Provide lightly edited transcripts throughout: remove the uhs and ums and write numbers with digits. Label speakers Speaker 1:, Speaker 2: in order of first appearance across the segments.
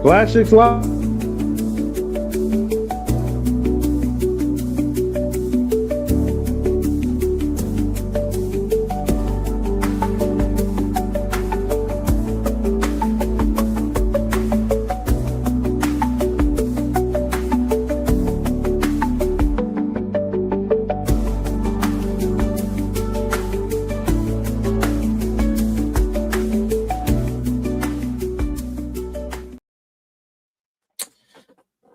Speaker 1: Klasic Live.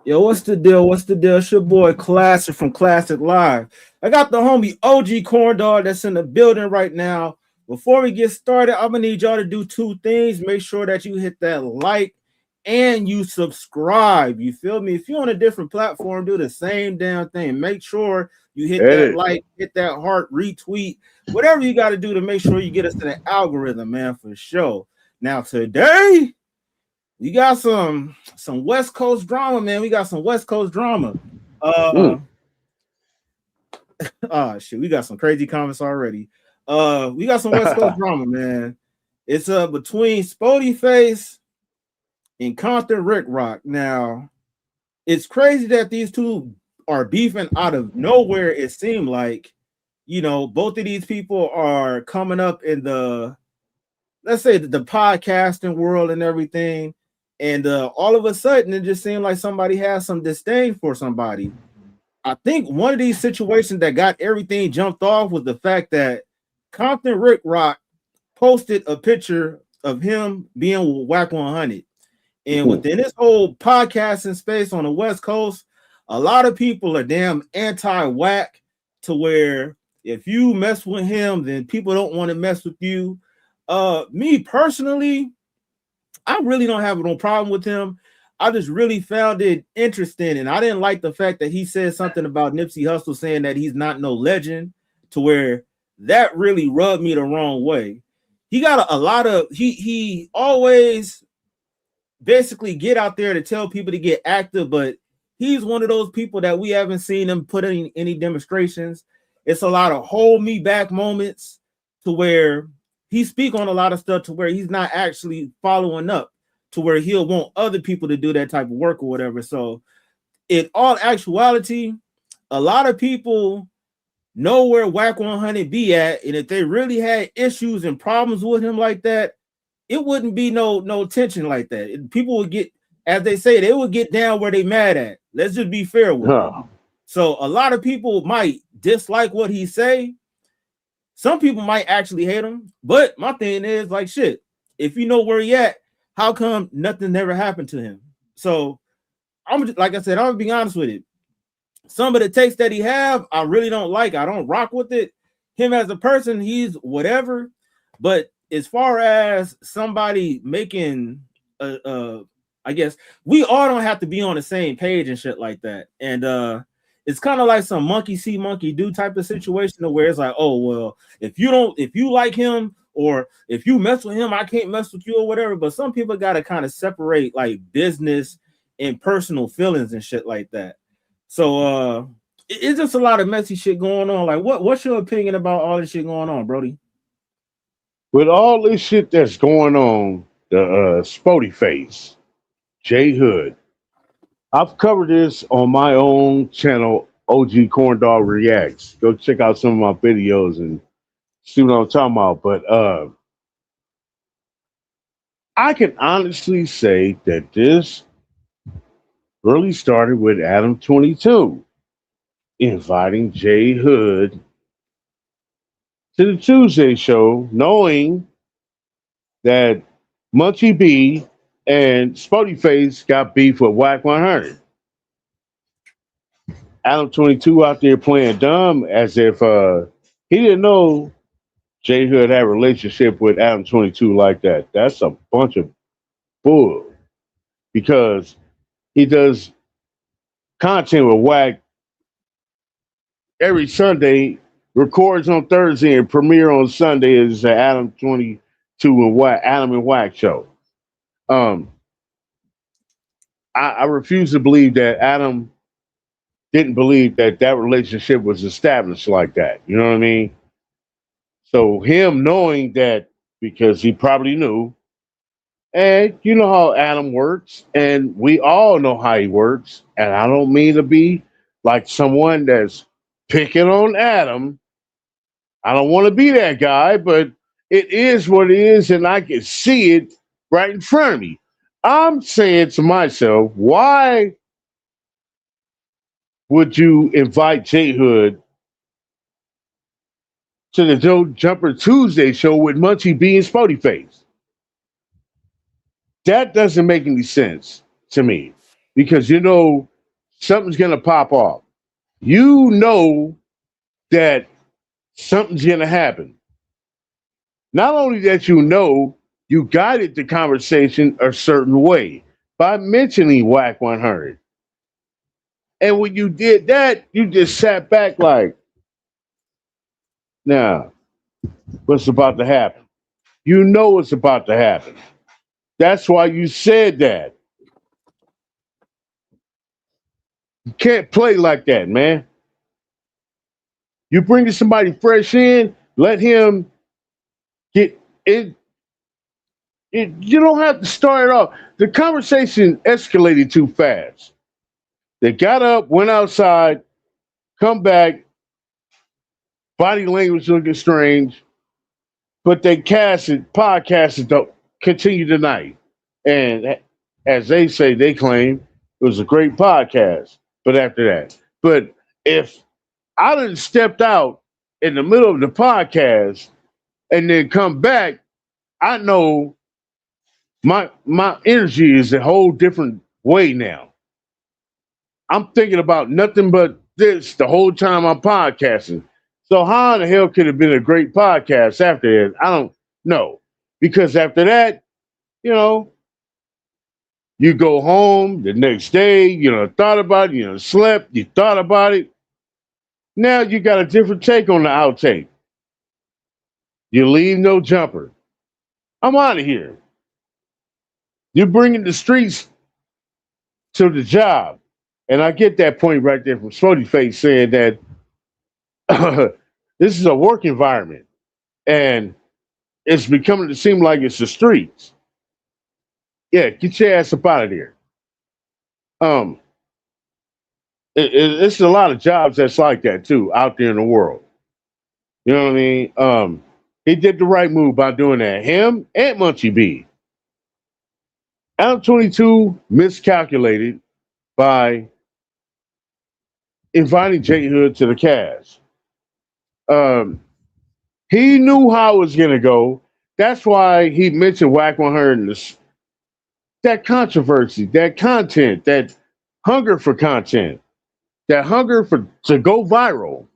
Speaker 2: Yo, what's the deal? What's the deal? It's your boy Klasic from Klasic Live. I got the homie OG Corn Dog that's in the building right now. Before we get started, I'm gonna need y'all to do two things. Make sure that you hit that like and you subscribe. You feel me? If you're on a different platform, do the same damn thing. Make sure you hit that like, hit that heart, retweet, whatever you got to do to make sure you get us to the algorithm, man, for sure. Now today, we got some West Coast drama, man. We got some West Coast drama. Shit, we got some crazy comments already. We got some West Coast drama, man. It's between Spoety Face and Compton Ricc Rocc. Now, it's crazy that these two are beefing out of nowhere. It seemed like, you know, both of these people are coming up in the, let's say, the podcasting world and everything. And all of a sudden, it just seemed like somebody has some disdain for somebody. I think one of these situations that got everything jumped off was the fact that Compton Ricc Rocc posted a picture of him being with Whack 100. And within this whole podcasting space on the West Coast, a lot of people are damn anti-Whack, to where if you mess with him, then people don't want to mess with you. Me personally, I really don't have no problem with him. I just really found it interesting, and I didn't like the fact that he said something about Nipsey Hussle saying that he's not no legend, to where that really rubbed me the wrong way. He got a lot of, he always basically get out there to tell people to get active, but he's one of those people that we haven't seen him put in any demonstrations. It's a lot of hold me back moments, to where he speak on a lot of stuff to where he's not actually following up, to where he'll want other people to do that type of work or whatever. So in all actuality, a lot of people know where Whack 100 be at. And if they really had issues and problems with him like that, it wouldn't be no tension like that. People would get, as they say, they would get down where they mad at. Let's just be fair with it. So a lot of people might dislike what he say. Some people might actually hate him, but my thing is, like, shit, if you know where he at, how come nothing never happened to him? So I'm just, like I said, I'm gonna be honest with it. Some of the takes that he have, I really don't like. I don't rock with it. Him as a person, he's whatever. But as far as somebody making I guess we all don't have to be on the same page and shit like that. And it's kind of like some monkey see, monkey do type of situation, where it's like, oh, well, if you like him, or if you mess with him, I can't mess with you or whatever. But some people got to kind of separate like business and personal feelings and shit like that. So it's just a lot of messy shit going on. Like, what's your opinion about all this shit going on, Brody?
Speaker 1: With all this shit that's going on, the Spoety Face, J Hood, I've covered this on my own channel, OG Corn Dog Reacts. Go check out some of my videos and see what I'm talking about. But I can honestly say that this really started with Adam 22 inviting J Hood to the Tuesday show, knowing that Munchie B and Spoety Face got beef with Whack 100. Adam 22 out there playing dumb as if he didn't know J Hood had a relationship with Adam 22 like that. That's a bunch of bull, because he does content with Whack every Sunday, records on Thursday, and premiere on Sunday is the Adam 22 and Whack, Adam and Whack show. I refuse to believe that Adam didn't believe that that relationship was established like that. You know what I mean? So him knowing that, because he probably knew And you know how Adam works, and we all know how he works. And I don't mean to be like someone that's picking on Adam. I don't want to be that guy, but it is what it is, and I can see it right in front of me. I'm saying to myself, why would you invite J Hood to the Joe Jumper Tuesday show with Munchie B and Spoety Face? That doesn't make any sense to me because you know something's gonna pop off. You know that something's gonna happen. Not only that you know, you guided the conversation a certain way by mentioning Whack 100. And when you did that, you just sat back like, now, what's about to happen? You know what's about to happen. That's why you said that. You can't play like that, man. You bring somebody fresh in, let him get it. You don't have to start it off. The conversation escalated too fast. They got up, went outside, come back, body language looking strange, but they podcasted to continue tonight. And as they say, they claim it was a great podcast. But after that, but if I done stepped out in the middle of the podcast and then come back, I know my energy is a whole different way now. I'm thinking about nothing but this the whole time I'm podcasting. So how in the hell could it have been a great podcast after that? I don't know. Because after that, you know, you go home the next day, thought about it, slept, you thought about it. Now you got a different take on the outtake. You leave no jumper. I'm out of here. You're bringing the streets to the job. And I get that point right there from Spoety Face saying that this is a work environment and it's becoming to seem like it's the streets. Yeah, get your ass up out of there. Um, it's a lot of jobs that's like that too out there in the world. You know what I mean? He did the right move by doing that. Him and Munchie B. Adam 22 miscalculated by inviting J Hood to the cast. He knew how it was gonna go. That's why he mentioned Whack 100 and that controversy, that content, that hunger for content, that hunger for to go viral.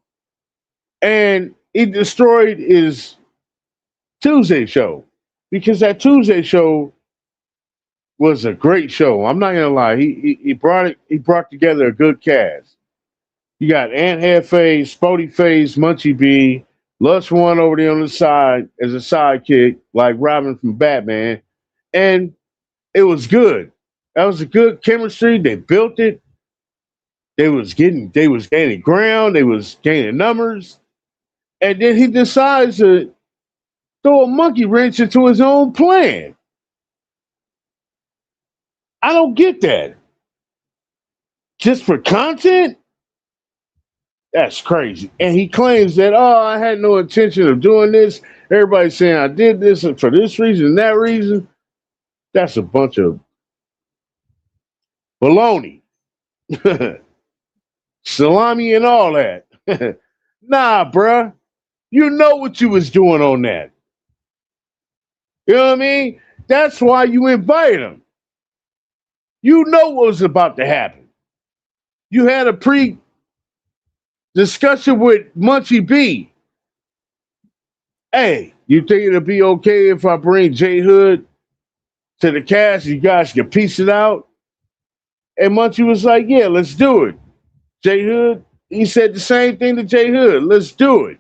Speaker 1: And he destroyed his Tuesday show because that Tuesday show was a great show. I'm not gonna lie. He brought together a good cast. You got Ant Hefe, Spoety Face, Munchie B, Lush One over there on the side as a sidekick, like Robin from Batman. And it was good. That was a good chemistry. They built it. They was gaining ground, they was gaining numbers. And then he decides to throw a monkey wrench into his own plan. I don't get that. Just for content? That's crazy. And he claims that, oh, I had no intention of doing this. Everybody's saying I did this for this reason and that reason. That's a bunch of baloney. Salami and all that. Nah, bruh. You know what you was doing on that. You know what I mean? That's why you invited him. You know what was about to happen. You had a discussion with Munchie B. Hey, you think it'll be okay if I bring J Hood to the cast? You guys can piece it out. And Munchie was like, yeah, let's do it. J Hood, he said the same thing to J Hood. Let's do it.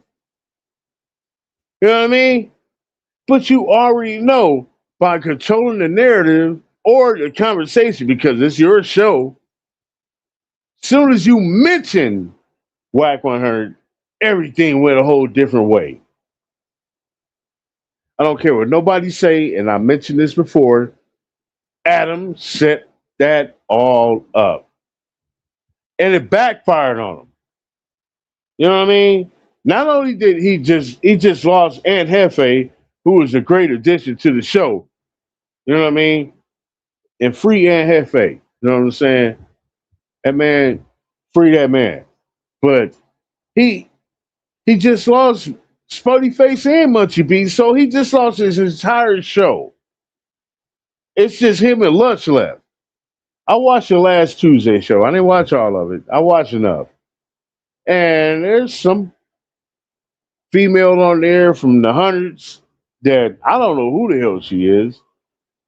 Speaker 1: You know what I mean? But you already know by controlling the narrative or the conversation, because it's your show, as soon as you mention Whack 100, everything went a whole different way. I don't care what nobody say, and I mentioned this before. Adam set that all up, and it backfired on him. You know what I mean? Not only did he just lost Aunt Hefe, who was a great addition to the show. You know what I mean? And free Aunt Hefe. You know what I'm saying? That man, free that man. But he he just lost Spoty Face and Munchie B, so he just lost his entire show. It's just him and Lunch left. I watched the last Tuesday show. I didn't watch all of it. I watched enough. And there's some female on there from the hundreds that I don't know who the hell she is.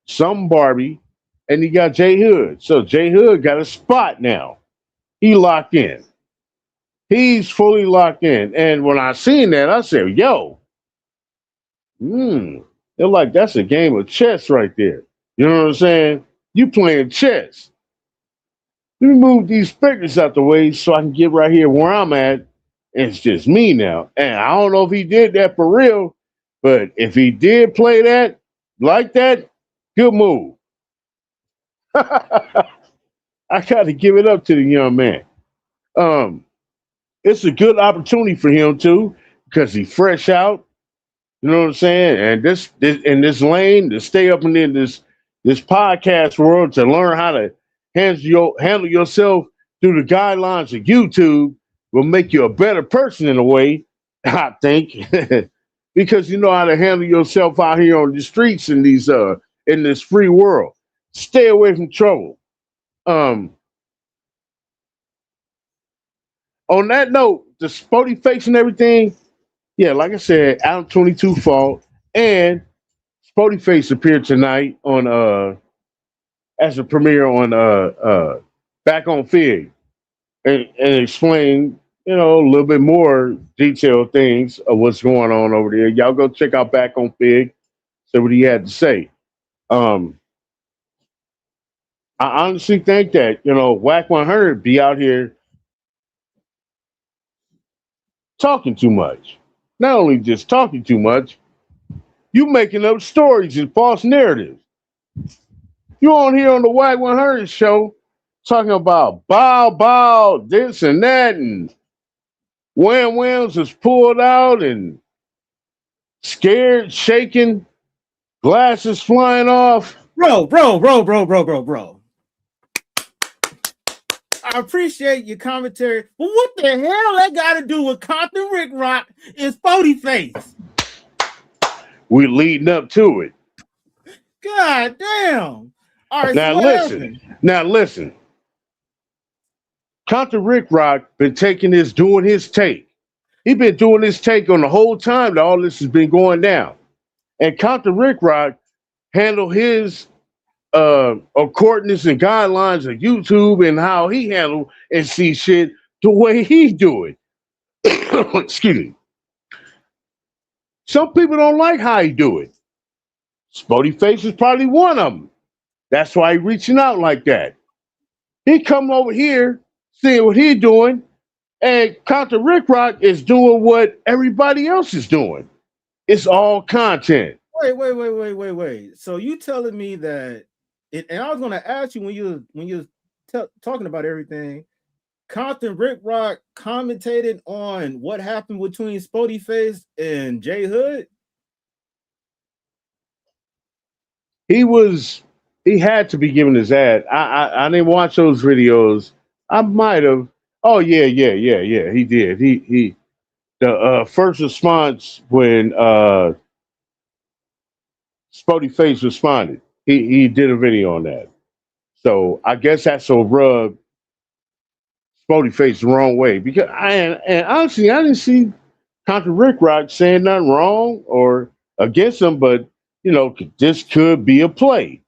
Speaker 1: Some Barbie. And you got J Hood. So J Hood got a spot now. He locked in. He's fully locked in. And when I seen that, I said, yo, they're like, that's a game of chess right there. You know what I'm saying? You playing chess. Let me move these figures out the way so I can get right here where I'm at. It's just me now. And I don't know if he did that for real, but if he did play that like that, good move. I got to give it up to the young man. Um, it's a good opportunity for him too, because he's fresh out. You know what I'm saying? And this in this lane to stay up in this podcast world to learn how to handle yourself through the guidelines of YouTube will make you a better person in a way, I think, because you know how to handle yourself out here on the streets in this free world. Stay away from trouble. Um, on that note, the Spoty Face and everything, yeah, like I said, Adam 22 fault and Spoty Face appeared tonight on as a premiere on back on Fig and explain, you know, a little bit more detailed things of what's going on over there. Y'all go check out back on Fig, see what he had to say. Um, I honestly think that, you know, Whack 100 be out here talking too much. Not only just talking too much, you making up stories and false narratives. You on here on the Whack 100 show talking about bow, this and that, and Wham Whams was pulled out and scared, shaking, glasses flying off.
Speaker 2: Bro. I appreciate your commentary, but what the hell that got to do with Compton Ricc Rocc and Spoty Face?
Speaker 1: We leading up to it.
Speaker 2: God damn! All right,
Speaker 1: Now
Speaker 2: so
Speaker 1: listen. Now listen. Compton Ricc Rocc been doing his take. He been doing his take on the whole time that all this has been going down. And Compton Ricc Rocc handled his accordance and guidelines of YouTube and how he handle and see shit the way he do it. Excuse me. Some people don't like how he do it. Spoty Face is probably one of them. That's why he reaching out like that. He come over here, seeing what he doing, and Compton Ricc Rocc is doing what everybody else is doing. It's all content.
Speaker 2: Wait. So you telling me that? And I was going to ask you when you talking about everything. Compton Ricc Rocc commentated on what happened between Spoty Face and J Hood.
Speaker 1: He had to be giving his ad. I didn't watch those videos. I might have. Oh yeah. He did. He the first response when Spoty Face responded. He did a video on that. So I guess that's a rub Spoty Face the wrong way because and honestly I didn't see Compton Ricc Rocc saying nothing wrong or against him, but you know this could be a play.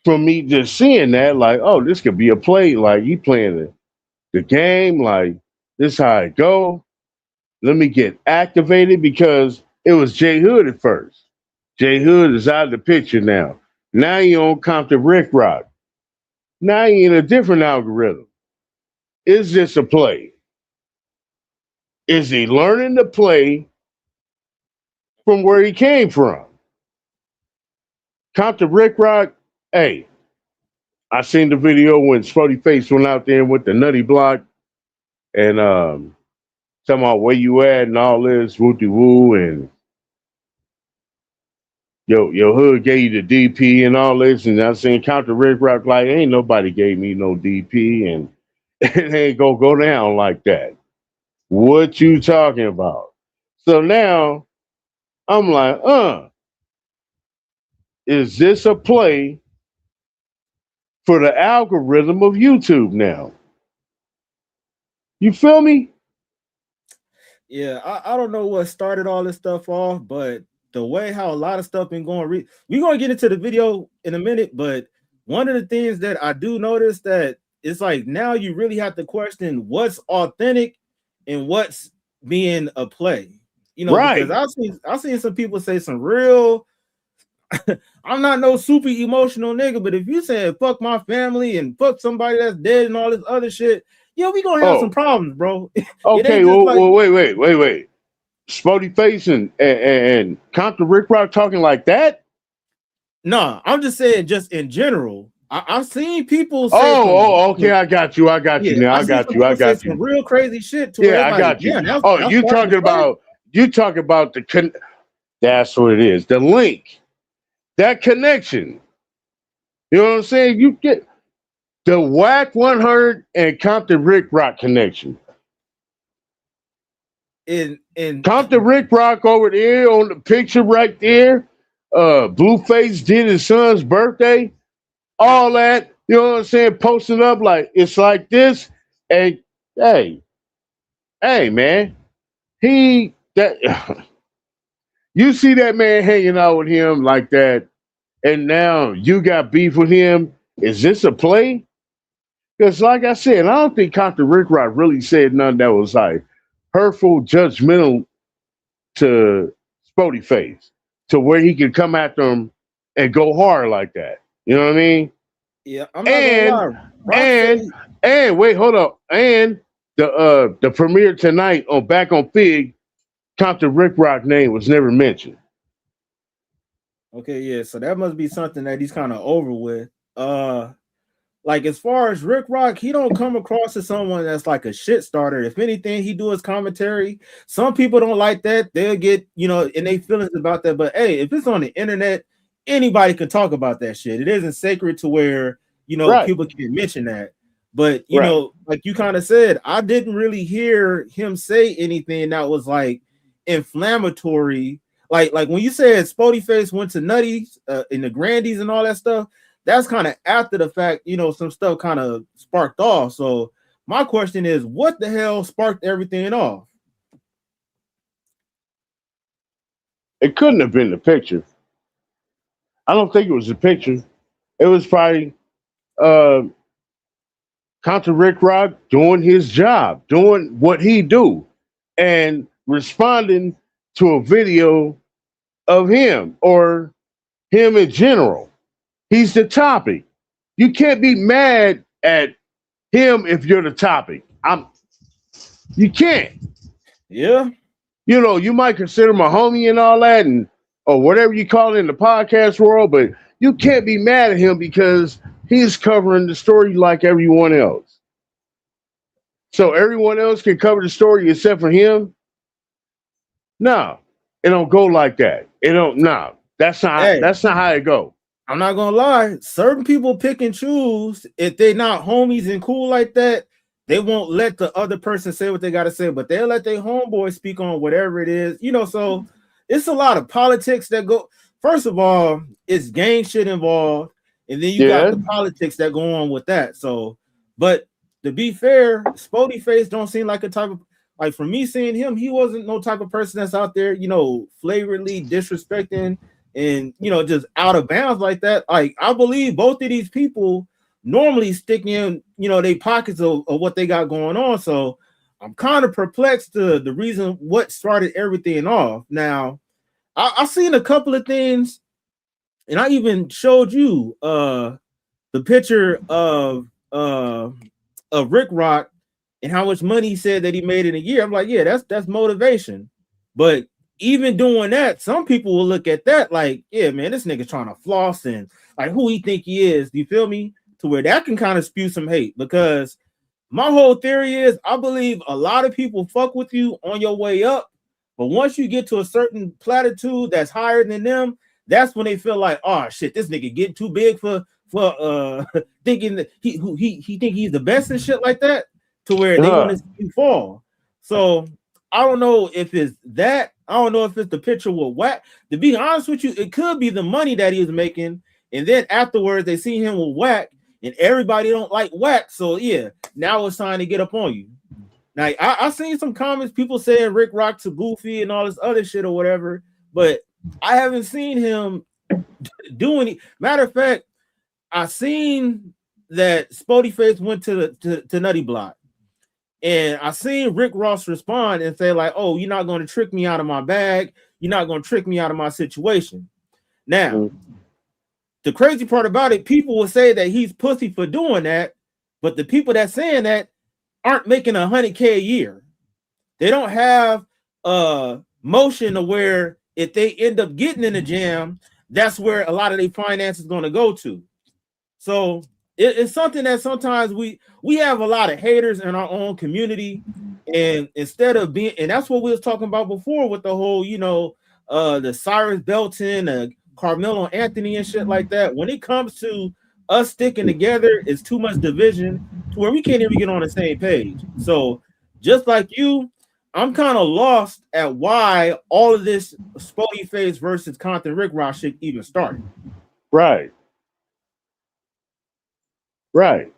Speaker 1: From me just seeing that, like, oh, this could be a play. Like he playing the game. Like this how it go. Let me get activated because it was J Hood at first. J Hood is out of the picture now. Now he on Compton Ricc Rocc. Now he in a different algorithm. Is this a play? Is he learning to play from where he came from? Compton Ricc Rocc, hey, I seen the video when Spoety Face went out there with the nutty block and talking about where you at and all this woo de woo and your hood gave you the DP and all this, and I seen Compton Ricc Rocc like ain't nobody gave me no DP and it ain't gonna go down like that. What you talking about? So now I'm like, is this a play for the algorithm of YouTube now? You feel me?
Speaker 2: Yeah, I don't know what started all this stuff off, but the way how a lot of stuff been going, we're gonna get into the video in a minute, but one of the things that I do notice that it's like now you really have to question what's authentic and what's being a play, because
Speaker 1: Right.
Speaker 2: I've seen some people say some real. I'm not no super emotional nigga, but if you say fuck my family and fuck somebody that's dead and all this other shit, we gonna have some
Speaker 1: Oh,
Speaker 2: problems, bro. It
Speaker 1: okay.
Speaker 2: ain't just like.
Speaker 1: Well, wait. Spoety Face and Compton Ricc Rocc talking like that?
Speaker 2: No, I'm just saying, just in general. I've seen people say
Speaker 1: Okay. I got you. Now.
Speaker 2: I
Speaker 1: I
Speaker 2: see
Speaker 1: got
Speaker 2: some
Speaker 1: you.
Speaker 2: people say some real crazy shit to where
Speaker 1: Yeah,
Speaker 2: it's
Speaker 1: I
Speaker 2: like,
Speaker 1: got you.
Speaker 2: yeah,
Speaker 1: Oh,
Speaker 2: that's starting to play.
Speaker 1: you talk about that's what it is. The link, that connection. You know what I'm saying? You get the Whack 100 and Compton Ricc Rocc connection.
Speaker 2: In
Speaker 1: Compton Ricc Rocc over there on the picture right there. Blueface did his son's birthday. All that. You know what I'm saying? Posting up like it's like this. And hey, man, he that you see that man hanging out with him like that, and now you got beef with him. Is this a play? Because, like I said, I don't think Compton Ricc Rocc really said nothing that was like hurtful, judgmental to Spoety Face, to where he could come after him and go hard like that. You know what I mean?
Speaker 2: yeah, I'm not gonna
Speaker 1: And
Speaker 2: lie. Rock said,
Speaker 1: and wait, hold up. And the premiere tonight on Back on Fig, Compton Ricc Rocc name was never mentioned.
Speaker 2: okay, yeah, so that must be something that he's kind of over with. Like as far as Rick Rock, he don't come across as someone that's like a shit starter. If anything, he do his commentary. Some people don't like that. They'll get, in their feelings about that. But hey, if it's on the internet, anybody can talk about that shit. It isn't sacred to where,
Speaker 1: Right,
Speaker 2: people can mention that. But
Speaker 1: right.
Speaker 2: like you kind of said, I didn't really hear him say anything that was like inflammatory. Like when you said Spoty Face went to Nutties in the Grandies and all that stuff, that's kind of after the fact, some stuff kind of sparked off. So my question is, what the hell sparked everything off?
Speaker 1: It couldn't have been the picture. I don't think it was the picture. It was probably uh Compton Ricc Rocc doing his job, doing what he do, and responding to a video of him or him in general. He's the topic. You can't be mad at him if you're the topic. You can't.
Speaker 2: Yeah.
Speaker 1: You might consider him a homie and all that, and or whatever you call it in the podcast world, but you can't be mad at him because he's covering the story like everyone else. So everyone else can cover the story except for him. No, it don't go like that. It don't. No,
Speaker 2: Hey,
Speaker 1: that's not how it go.
Speaker 2: I'm not gonna lie. Certain people pick and choose. If they're not homies and cool like that, they won't let the other person say what they gotta say, but they'll let their homeboy speak on whatever it is. So it's a lot of politics that go. First of all, it's gang shit involved, and then you got
Speaker 1: Yeah,
Speaker 2: the politics that go on with that. So, but to be fair, Spoty Face don't seem like a type of, like, for me seeing him, he wasn't no type of person that's out there, flagrantly disrespecting and just out of bounds like that. Like, I believe both of these people normally stick in their pockets of what they got going on. So I'm kind of perplexed to the reason what started everything off. Now I seen a couple of things, and I even showed you the picture of Rick Rock and how much money he said that he made in a year. I'm like, yeah, that's motivation. But even doing that, some people will look at that like, yeah, man, this nigga trying to floss and like who he think he is. Do you feel me? to where that can kind of spew some hate. Because my whole theory is I believe a lot of people fuck with you on your way up, but once you get to a certain platitude that's higher than them, that's when they feel like, oh shit, this nigga getting too big for thinking that he think he's the best and shit like that, to where they want to see you fall. So I don't know if it's that. I don't know if it's the picture with Wack. To be honest with you, it could be the money that he was making, and then afterwards they see him with Wack, and everybody don't like Wack. So yeah, now it's time to get up on you. Now I seen some comments, people saying Rick Rock's a goofy and all this other shit or whatever, but I haven't seen him do any. Matter of fact, I seen that Spoety Face went to Nutty Block. And I seen Rick Ross respond and say, like, oh, you're not going to trick me out of my bag. You're not going to trick me out of my situation. Now, the crazy part about it, people will say that he's pussy for doing that, but the people that saying that aren't making $100K a year. They don't have a motion to where if they end up getting in a jam, that's where a lot of their finance is going to go to. So it's something that sometimes we have a lot of haters in our own community, and instead of being, and that's what we was talking about before with the whole, the Cyrus Belton, Carmelo Anthony and shit like that. When it comes to us sticking together, it's too much division to where we can't even get on the same page. So just like you, I'm kind of lost at why all of this Spoety Face versus Compton Ricc Rocc shit even started.
Speaker 1: Right. Right.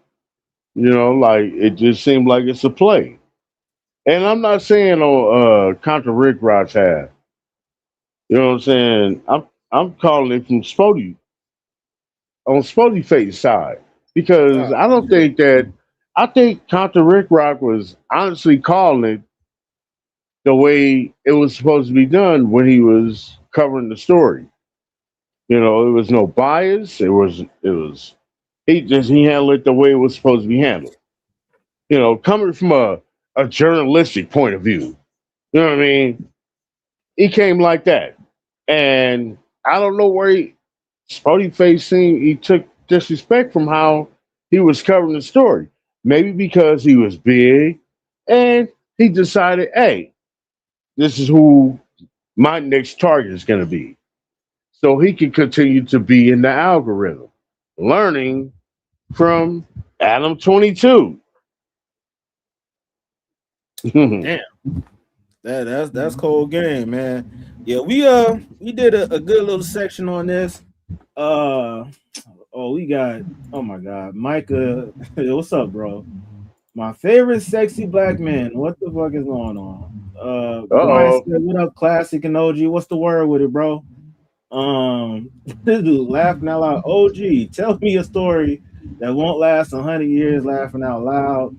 Speaker 1: Like it just seemed like it's a play. And I'm not saying on Compton Ricc Rocc's half. You know what I'm saying? I'm calling it from Spoety, on Spoety Face's side. Because I don't think I think Compton Ricc Rocc was honestly calling it the way it was supposed to be done when he was covering the story. It was no bias. It was he handled it the way it was supposed to be handled. Coming from a journalistic point of view. You know what I mean? He came like that. And I don't know where Spoety Face seemed he took disrespect from how he was covering the story. Maybe because he was big and he decided, hey, this is who my next target is going to be. So he can continue to be in the algorithm, learning from Adam 22.
Speaker 2: Damn. That's cold game, man. Yeah, we did a good little section on this. We got, oh my God, Micah. What's up, bro? My favorite sexy black man. What the fuck is going on? Brian said, what up, Klasic and OG? What's the word with it, bro? This dude laughing out loud. OG, tell me a story that won't last 100 years, laughing out loud.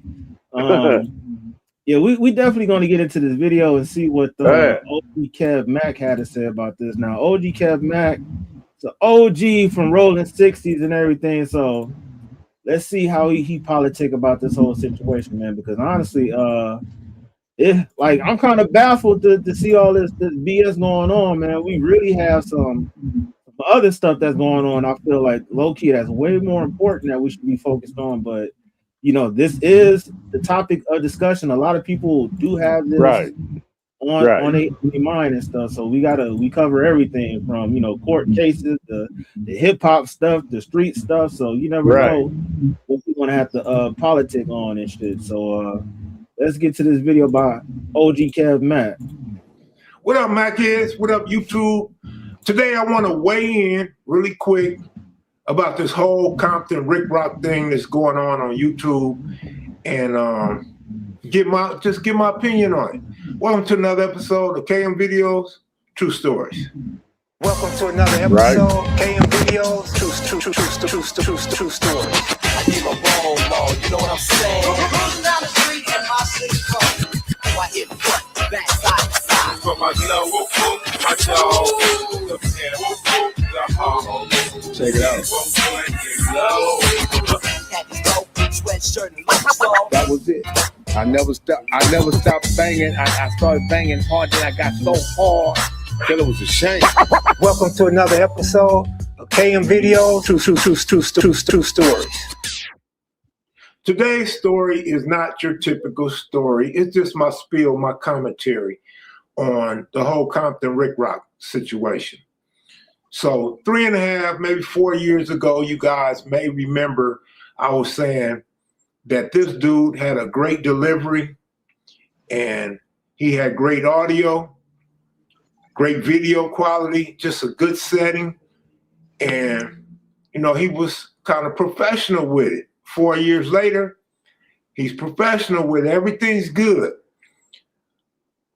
Speaker 2: Yeah, we definitely going to get into this video and see what the OG Kev Mac had to say about this. Now, OG Kev Mac, it's an OG from Rolling 60s and everything. So let's see how he politic about this whole situation, man. Because honestly, I'm kind of baffled to see all this BS going on, man. We really have some other stuff that's going on. I feel like low key that's way more important that we should be focused on. But this is the topic of discussion. A lot of people do have this on their mind and stuff. So we cover everything from court cases, the hip hop stuff, the street stuff. So you never know what we're gonna have to politic on and shit. So let's get to this video by OG Kev Mac.
Speaker 3: What up, Mac is? What up, YouTube? Today I want to weigh in really quick about this whole Compton Ricc Rocc thing that's going on YouTube, and give my opinion on it. Welcome to another episode of KM Videos, True Stories. Welcome to another episode, KM Videos, True Stories.
Speaker 4: I give a roll, you know what I'm saying? Rolling down the street in my city car. I hit front, back, side to side. From my low, my jaw, the home.
Speaker 2: Check it out.
Speaker 5: That was it. I never stopped banging. I started banging hard, then I got so hard till it was a shame.
Speaker 3: Welcome to another episode of KM Videos, True Stories. Today's story is not your typical story. It's just my spiel, my commentary on the whole Compton Ricc Rocc situation. So 3.5, maybe 4 years ago, you guys may remember I was saying that this dude had a great delivery and he had great audio, great video quality, just a good setting. And, you know, he was kind of professional with it. 4 years later, he's professional with it. Everything's good.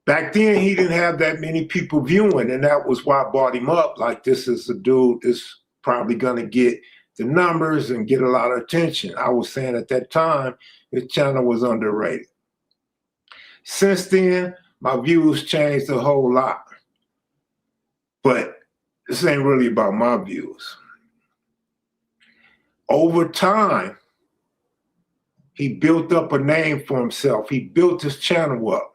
Speaker 3: Back then, he didn't have that many people viewing, and that was why I brought him up. Like, this is a dude that's probably going to get the numbers and get a lot of attention. I was saying at that time, his channel was underrated. Since then, my views changed a whole lot. But this ain't really about my views. Over time, he built up a name for himself. He built his channel up.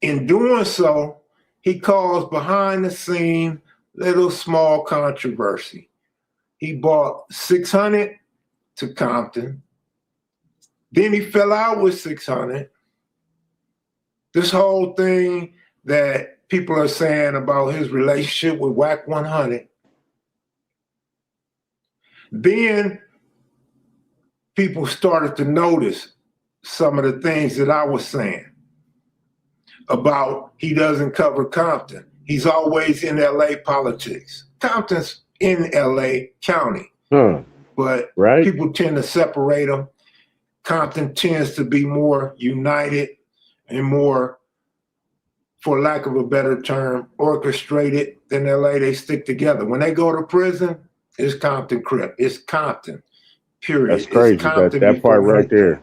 Speaker 3: In doing so, he caused behind the scene little small controversy. He bought 600 to Compton. Then he fell out with 600. This whole thing that people are saying about his relationship with Wack 100. Then people started to notice some of the things that I was saying about he doesn't cover Compton. He's always in LA politics. Compton's in LA County, but people tend to separate them. Compton tends to be more united and more, for lack of a better term, orchestrated than LA. They stick together. When they go to prison, it's Compton Crip. It's Compton, period.
Speaker 1: That's crazy, that part right there.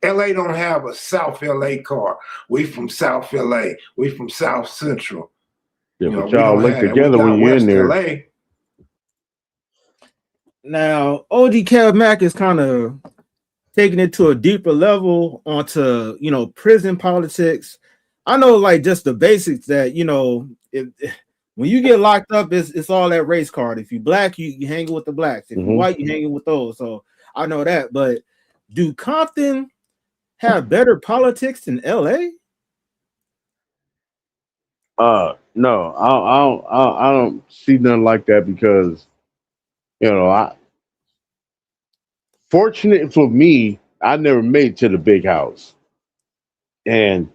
Speaker 3: LA don't have a South LA car. We from South LA. We from South Central.
Speaker 1: Yeah, but y'all link together when you're in there.
Speaker 3: LA.
Speaker 2: Now, OG Kev Mack is kind of taking it to a deeper level onto, you know, prison politics. I know, like, just the basics that, you know, when you get locked up, it's all that race card. If you black, you hanging with the blacks. If you white, you hanging with those. So I know that. But do Compton have better politics than LA?
Speaker 1: No, I don't see nothing like that because, you know, fortunate for me, I never made it to the big house. And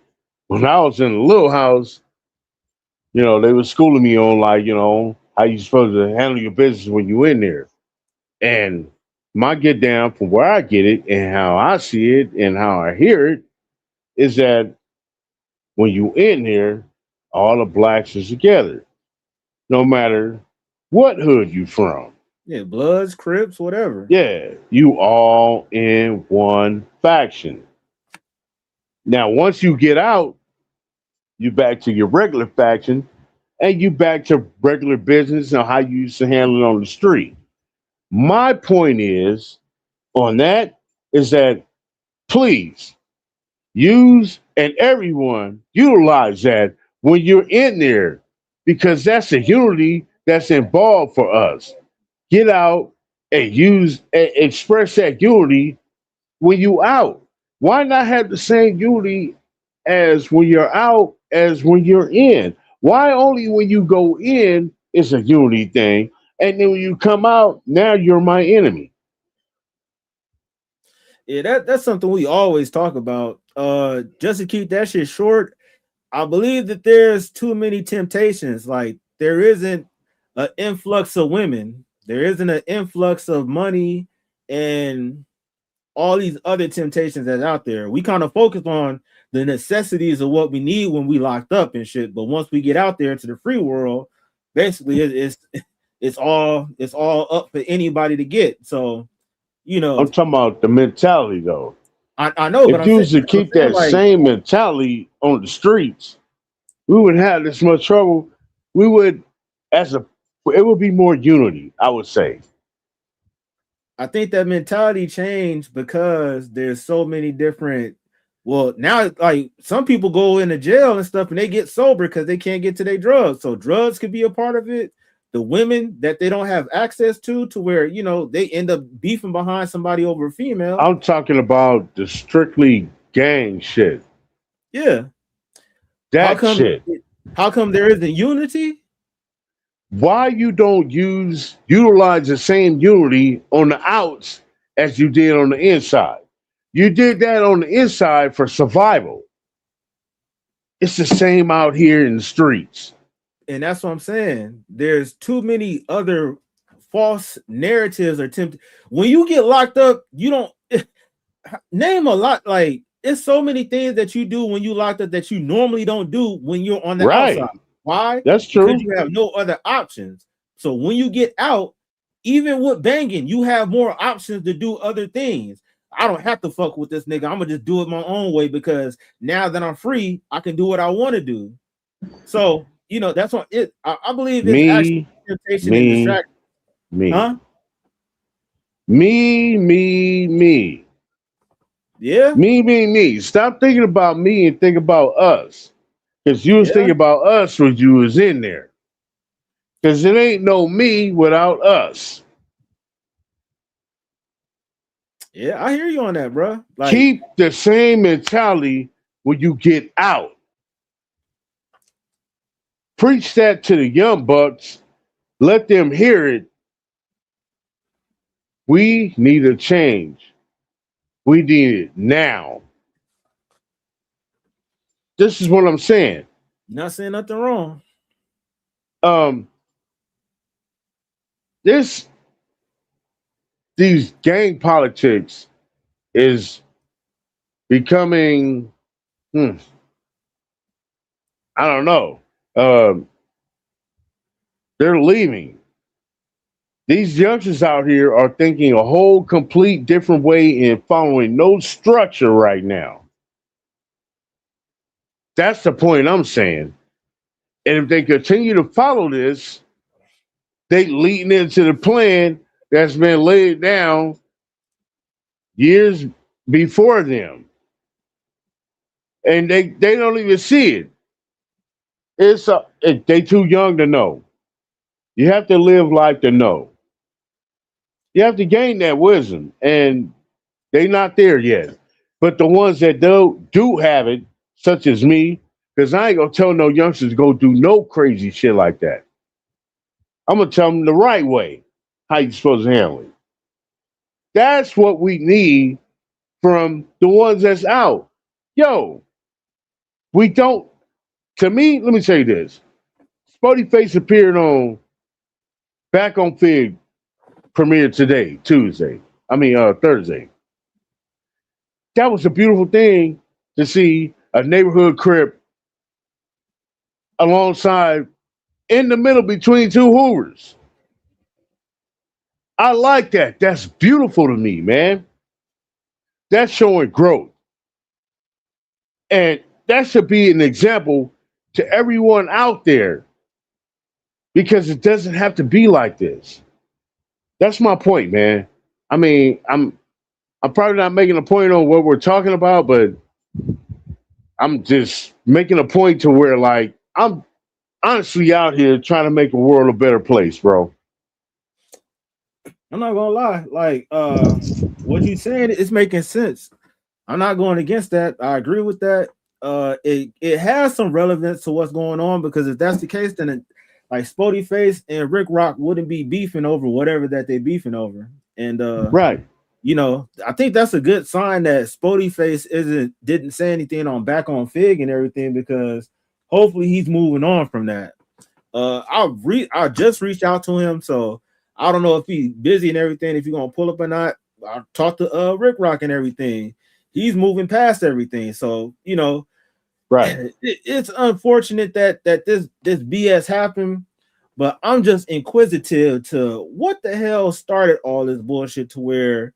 Speaker 1: when I was in the little house, you know, they were schooling me on, like, you know, how you supposed to handle your business when you in there. And my get down from where I get it and how I see it and how I hear it is that when you in there, all the blacks is together, no matter what hood you from.
Speaker 2: Yeah, Bloods, Crips, whatever.
Speaker 1: Yeah, you all in one faction. Now, once you get out, you back to your regular faction and you back to regular business and how you used to handle it on the street. My point is on that is that please use and everyone utilize that when you're in there, because that's the unity that's involved for us. Get out and use and express that unity when you out. Why not have the same unity as when you're out as when you're in? Why only when you go in is a unity thing, and then when you come out, now you're my enemy?
Speaker 2: Yeah, that's something we always talk about. Just to keep that shit short, I believe that there's too many temptations. Like, there isn't an influx of women, there isn't an influx of money, and all these other temptations that's out there. We kind of focus on the necessities of what we need when we locked up and shit. But once we get out there into the free world, basically it's all up for anybody to get. So, you know,
Speaker 1: I'm talking about the mentality though.
Speaker 2: I know, but
Speaker 1: if you was to keep that same mentality on the streets, we wouldn't have this much trouble. We would, it would be more unity, I would say.
Speaker 2: I think that mentality changed because there's so many different. Well, now, like, some people go into jail and stuff and they get sober because they can't get to their drugs. So drugs could be a part of it. the women that they don't have access to where, you know, they end up beefing behind somebody over a female.
Speaker 1: I'm talking about the strictly gang shit.
Speaker 2: Yeah.
Speaker 1: That shit.
Speaker 2: How come there isn't unity?
Speaker 1: Why you don't utilize the same unity on the outs as you did on the inside? You did that on the inside for survival. It's the same out here in the streets.
Speaker 2: And that's what I'm saying. There's too many other false narratives attempted. When you get locked up, you don't name a lot. Like, it's so many things that you do when you locked up that you normally don't do when you're on the outside. Why?
Speaker 1: That's true.
Speaker 2: Because you have no other options. So when you get out, even with banging, you have more options to do other things. I don't have to fuck with this nigga. I'm gonna just do it my own way because now that I'm free, I can do what I want to do. So, you know, that's what it. I believe it's actually temptation and distraction. Huh?
Speaker 1: Me.
Speaker 2: Yeah.
Speaker 1: Me. Stop thinking about me and think about us. Because you was thinking about us when you was in there. Because it ain't no me without us.
Speaker 2: Yeah, I hear you on that, bro. Like,
Speaker 1: keep the same mentality when you get out. Preach that to the young bucks. Let them hear it. We need a change. We need it now. This is what I'm saying.
Speaker 2: Not saying nothing wrong.
Speaker 1: These gang politics is becoming, I don't know. They're leaving. These youngsters out here are thinking a whole complete different way and following no structure right now. That's the point I'm saying. And if they continue to follow this, they leading into the plan that's been laid down years before them. And they don't even see it. They too young to know. You have to live life to know. You have to gain that wisdom, and they not there yet. But the ones that do have it, such as me, because I ain't gonna tell no youngsters to go do no crazy shit like that. I'm gonna tell them the right way, how you supposed to handle it. That's what we need from the ones that's out. Yo, we don't. To me, let me tell you this. Spoety Face appeared on Back on Fig premiered today, Thursday. That was a beautiful thing to see a neighborhood crip alongside in the middle between two Hoovers. I like that. That's beautiful to me, man. That's showing growth. And that should be an example to everyone out there because it doesn't have to be like this. That's my point, man. I mean, I'm probably not making a point on what we're talking about, but I'm just making a point to where, like, I'm honestly out here trying to make the world a better place, bro.
Speaker 2: I'm not gonna lie. Like, what you saying is making sense. I'm not going against that. I agree with that. It has some relevance to what's going on because if that's the case, then like Spoety Face and Ricc Rocc wouldn't be beefing over whatever that they beefing over. And
Speaker 1: right.
Speaker 2: You know, I think that's a good sign that Spoety Face didn't say anything on Back on Fig and everything because hopefully he's moving on from that. I just reached out to him, so I don't know if he's busy and everything, if he's gonna pull up or not. I talked to Ricc Rocc and everything. He's moving past everything. So, you know,
Speaker 1: right.
Speaker 2: It's unfortunate that this BS happened, but I'm just inquisitive to what the hell started all this bullshit to where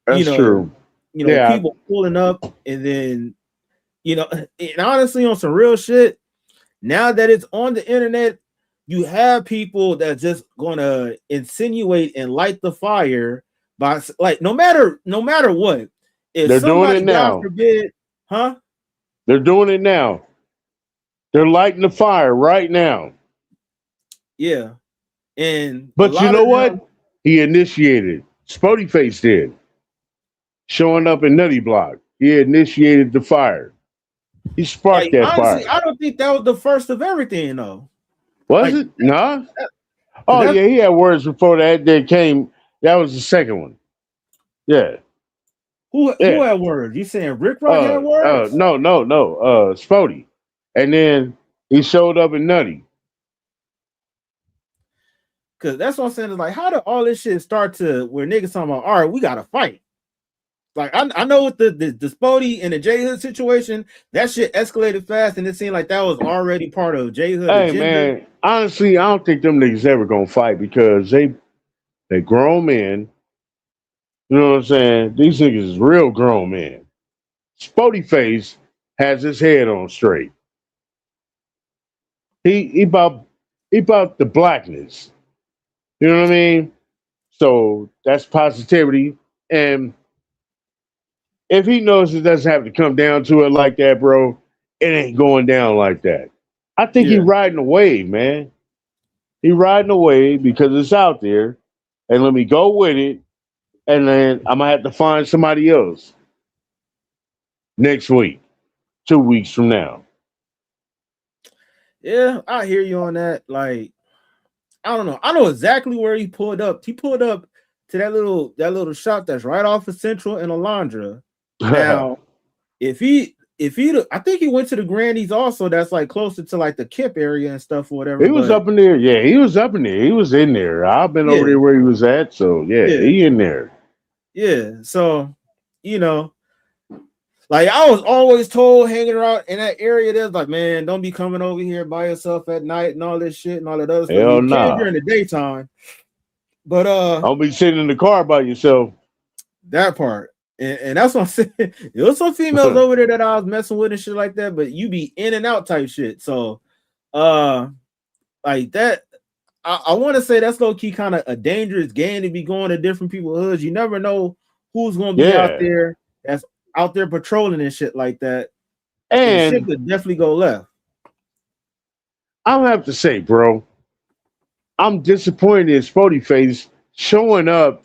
Speaker 1: that's true.
Speaker 2: You know, people pulling up and then, you know, and honestly, on some real shit, now that it's on the internet, you have people that just gonna insinuate and light the fire by like no matter what. If
Speaker 1: they're doing it now,
Speaker 2: God forbid, huh?
Speaker 1: They're doing it now. They're lighting the fire right now.
Speaker 2: Yeah.
Speaker 1: But you know what? He initiated. Spoety Face did. Showing up in Nutty Block. He initiated the fire. He sparked
Speaker 2: like,
Speaker 1: that
Speaker 2: honestly,
Speaker 1: fire.
Speaker 2: I don't think that was the first of everything, though.
Speaker 1: Was
Speaker 2: Like,
Speaker 1: it? Nah. Oh, yeah, he had words before that. That came. That was the second one. Yeah.
Speaker 2: Who
Speaker 1: Yeah.
Speaker 2: had words? You saying Rick Rock had words?
Speaker 1: No. Spoety. And then he showed up in Nutty.
Speaker 2: Cause that's what I'm saying. Is like, how did all this shit start to where niggas talking about, all right, we gotta fight? Like, I know with the Spoety and the J Hood situation, that shit escalated fast, and it seemed like that was already part of J Hood
Speaker 1: Hey
Speaker 2: agenda.
Speaker 1: man, honestly, I don't think them niggas ever gonna fight because they grown men. You know what I'm saying? These niggas is real grown men. Spoety Face has his head on straight. He about the blackness. You know what I mean? So that's positivity. And if he knows it doesn't have to come down to it like that, bro, it ain't going down like that. I think he riding a wave, man. He riding a wave because it's out there. And let me go with it. And then I'm gonna have to find somebody else next week, 2 weeks from now.
Speaker 2: Yeah, I hear you on that. Like, I don't know. I know exactly where he pulled up. He pulled up to that little shop that's right off of Central and Alondra. Now, if he, I think he went to the Grandies also. That's like closer to like the Kip area and stuff or whatever.
Speaker 1: He was up in there. Yeah, he was up in there. He was in there. I've been over there where he was at. So yeah, he in there.
Speaker 2: Yeah. So, you know, like I was always told hanging around in that area, there's like, man, don't be coming over here by yourself at night and all this shit and all that other stuff.
Speaker 1: Hell
Speaker 2: You
Speaker 1: nah.
Speaker 2: can during the daytime. But
Speaker 1: don't be sitting in the car by yourself.
Speaker 2: That part. And that's what I'm saying. There was some females over there that I was messing with and shit like that, but you be in and out type shit. So like that, I want to say that's low-key kind of a dangerous game to be going to different people's hoods. You never know who's gonna be out there that's out there patrolling and shit like that. And shit could definitely go left.
Speaker 1: I'll have to say, bro, I'm disappointed in Spoety Face showing up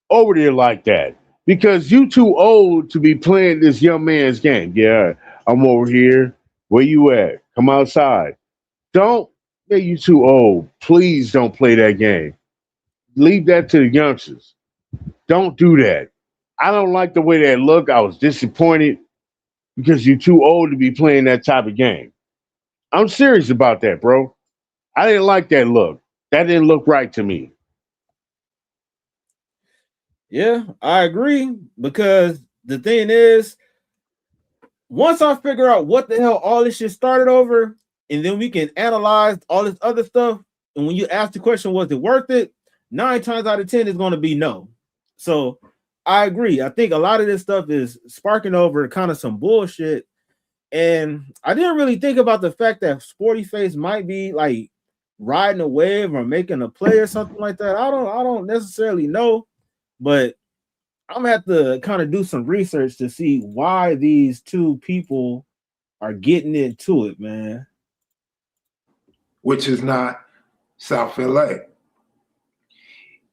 Speaker 1: over there like that. Because you too old to be playing this young man's game. Yeah, I'm over here. Where you at? Come outside. Don't. Yeah, you too old. Please don't play that game. Leave that to the youngsters. Don't do that. I don't like the way that looked. I was disappointed because you're too old to be playing that type of game. I'm serious about that, bro. I didn't like that look. That didn't look right to me.
Speaker 2: Yeah, I agree, because the thing is, once I figure out what the hell all this shit started over, and then we can analyze all this other stuff, and when you ask the question, was it worth it? 9 times out of 10 is going to be no. So I agree. I think a lot of this stuff is sparking over kind of some bullshit, and I didn't really think about the fact that Spoety Face might be like riding a wave or making a play or something like that. I don't necessarily know. But I'm gonna have to kind of do some research to see why these two people are getting into it, man.
Speaker 3: Which is not South LA.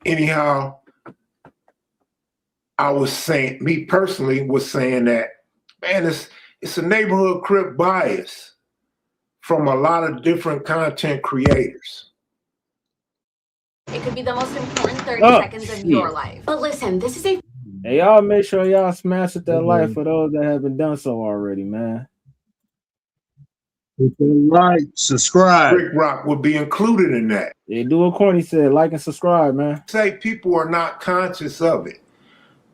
Speaker 3: Anyhow, I was saying, me personally was saying that, man, it's a neighborhood crip bias from a lot of different content creators.
Speaker 6: It could be the most important 30 seconds of your life. But listen, this is a...
Speaker 2: Hey, y'all make sure y'all smash it that like for those that haven't done so already, man.
Speaker 7: Like, subscribe.
Speaker 3: Ricc Rocc would be included in that.
Speaker 2: Yeah, do what Corny said, like and subscribe, man.
Speaker 3: Say people are not conscious of it,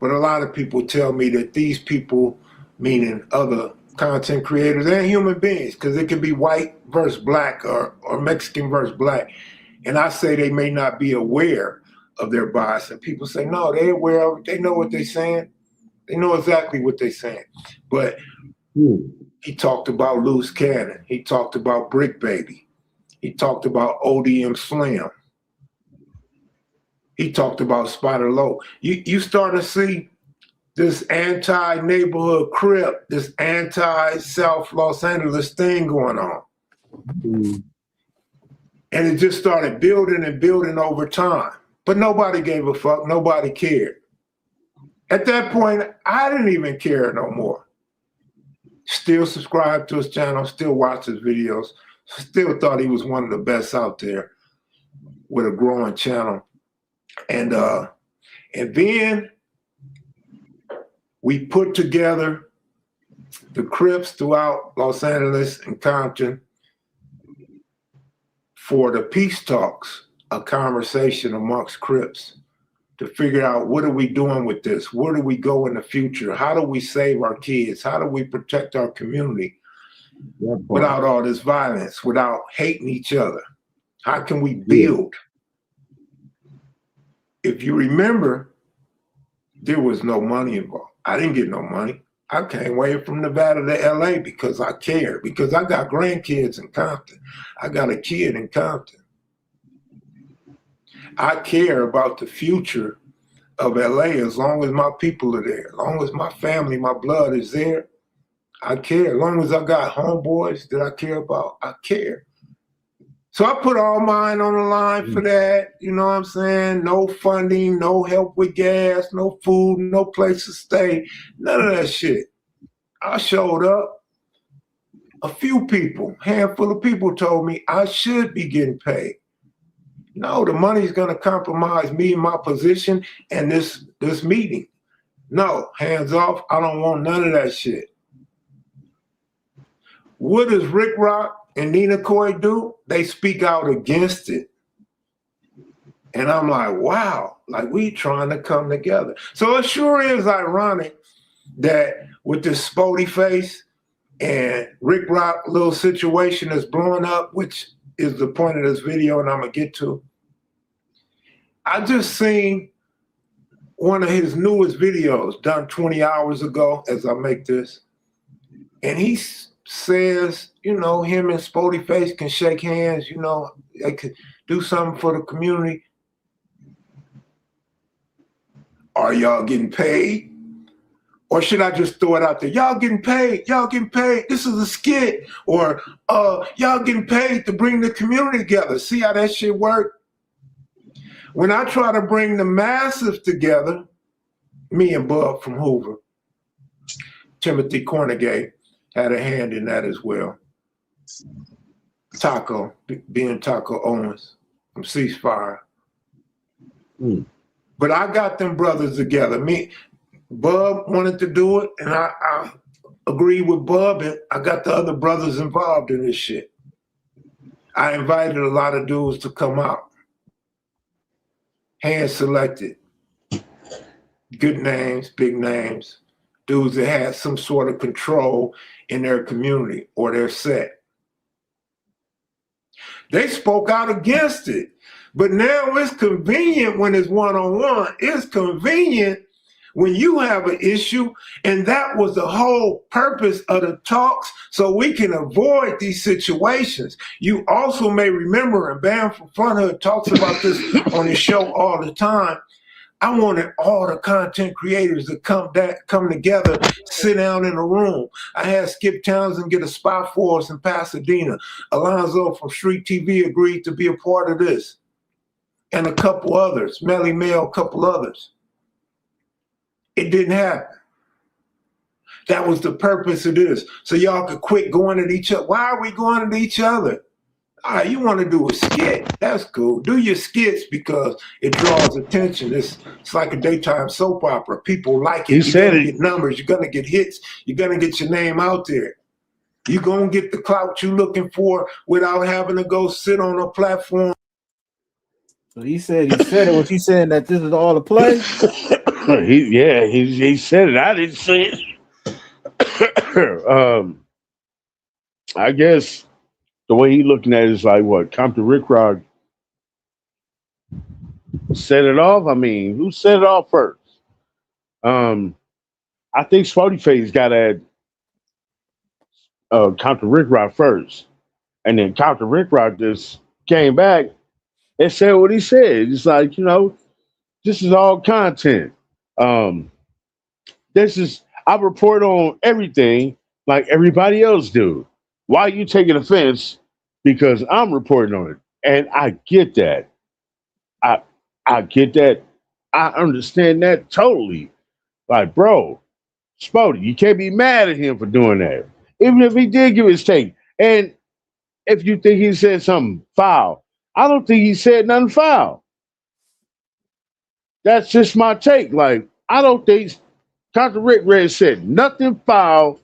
Speaker 3: but a lot of people tell me that these people, meaning other content creators and human beings, because it can be white versus black or Mexican versus black. And I say they may not be aware of their bias. And people say, no, they're aware of it. They know what they're saying. They know exactly what they're saying. But he talked about Loose Cannon. He talked about Brick Baby. He talked about ODM Slim. He talked about Spider Low. You start to see this anti-neighborhood crip, this anti-South Los Angeles thing going on. And it just started building and building over time. But nobody gave a fuck. Nobody cared. At that point, I didn't even care no more. Still subscribed to his channel, still watch his videos, still thought he was one of the best out there with a growing channel. And then we put together the Crips throughout Los Angeles and Compton for the peace talks, a conversation amongst Crips to figure out what are we doing with this? Where do we go in the future? How do we save our kids? How do we protect our community without all this violence, without hating each other? How can we build? If you remember, there was no money involved. I didn't get no money. I came way from Nevada to LA because I cared, because I got grandkids in Compton. I got a kid in Compton. I care about the future of LA as long as my people are there, as long as my family, my blood is there. I care. As long as I got homeboys that I care about, I care. So I put all mine on the line for that. You know what I'm saying? No funding, no help with gas, no food, no place to stay, none of that shit. I showed up. A few people, handful of people told me I should be getting paid. No, the money's gonna compromise me, my position, and this meeting. No, hands off. I don't want none of that shit. What does Ricc Rocc and Nina Coy do? They speak out against it. And I'm like, wow, like we trying to come together. So it sure is ironic that with this Spoety face and Ricc Rocc little situation is blowing up, which is the point of this video and I'm gonna get to. I just seen one of his newest videos done 20 hours ago as I make this. And he says, you know, him and Spoety face can shake hands, you know, they could do something for the community. Are y'all getting paid? Or should I just throw it out there? Y'all getting paid, y'all getting paid. This is a skit. Or y'all getting paid to bring the community together. See how that shit work? When I try to bring the masses together, me and Bub from Hoover, Timothy Cornegay had a hand in that as well. Taco, being Taco Owens from Ceasefire. But I got them brothers together. Bub wanted to do it, and I agreed with Bub, and I got the other brothers involved in this shit. I invited a lot of dudes to come out. Hand selected. Good names, big names. Dudes that had some sort of control in their community or their set. They spoke out against it. But now it's convenient when it's one-on-one. It's convenient when you have an issue, and that was the whole purpose of the talks, so we can avoid these situations. You also may remember, and Bam from Fronthood talks about this on his show all the time, I wanted all the content creators to come together, sit down in a room. I had Skip Townsend get a spot for us in Pasadena. Alonzo from Street TV agreed to be a part of this. And a couple others, Melly Mel, a couple others. It didn't happen. That was the purpose of this. So y'all could quit going at each other. Why are we going at each other? All right, you want to do a skit. That's cool. Do your skits because it draws attention. It's like a daytime soap opera. People like it. You're going to get numbers. You're going to get hits. You're going to get your name out there. You're going to get the clout you're looking for without having to go sit on a platform.
Speaker 2: So he said it. Was he saying that this is all a play?
Speaker 1: He said it. I didn't say it. I guess the way he looking at it is like what Compton Ricc Rocc set it off. I mean, who set it off first? I think Spoety Face got at Compton Ricc Rocc first, and then Compton Ricc Rocc just came back and said what he said. It's like, you know, this is all content. I report on everything like everybody else do. Why are you taking offense because I'm reporting on it? And I get that. I get that. I understand that totally. Like, bro, Spoety, you can't be mad at him for doing that. Even if he did give his take. And if you think he said something foul, I don't think he said nothing foul. That's just my take. Like, I don't think Compton Ricc Rocc said nothing foul.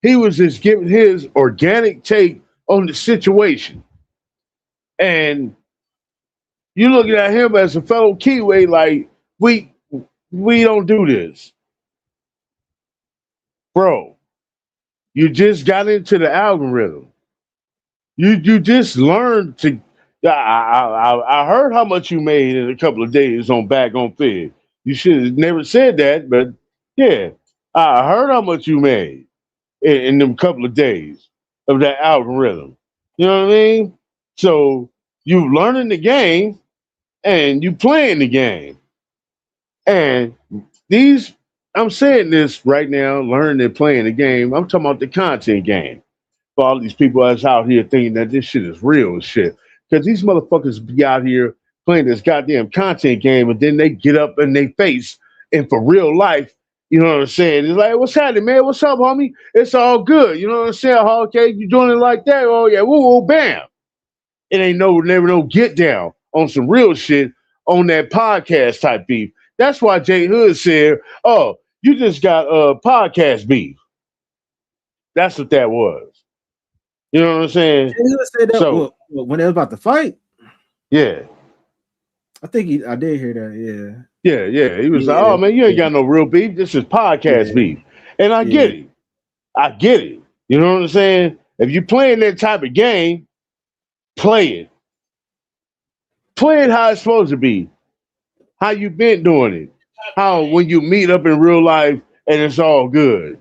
Speaker 1: He was just giving his organic take on the situation. And you looking at him as a fellow Kiwi, like, we don't do this. Bro, you just got into the algorithm. You just learned to. I heard how much you made in a couple of days on Back on Fig. You should have never said that, but yeah, I heard how much you made in them couple of days of that algorithm. You know what I mean? So you learning the game and you playing the game. And these, I'm saying this right now, learning and playing the game. I'm talking about the content game. For all these people that's out here thinking that this shit is real and shit. Because these motherfuckers be out here playing this goddamn content game and then they get up in their face and for real life, you know what I'm saying? It's like, what's happening, man? What's up, homie? It's all good. You know what I'm saying? Oh, okay, you doing it like that? Oh, yeah, woo, woo, bam. It ain't never no get down on some real shit on that podcast type beef. That's why Jay Hood said, oh, you just got podcast beef. That's what that was. You know what I'm saying?
Speaker 2: Jay Hood said that
Speaker 1: So,
Speaker 2: when they was about to fight.
Speaker 1: yeah.
Speaker 2: I think I did hear that. Yeah.
Speaker 1: Yeah. He was like, oh, man, you ain't got no real beef. This is podcast beef. And I get it. I get it. You know what I'm saying? If you're playing that type of game, play it. Play it how it's supposed to be. How you been doing it. How when you meet up in real life and it's all good.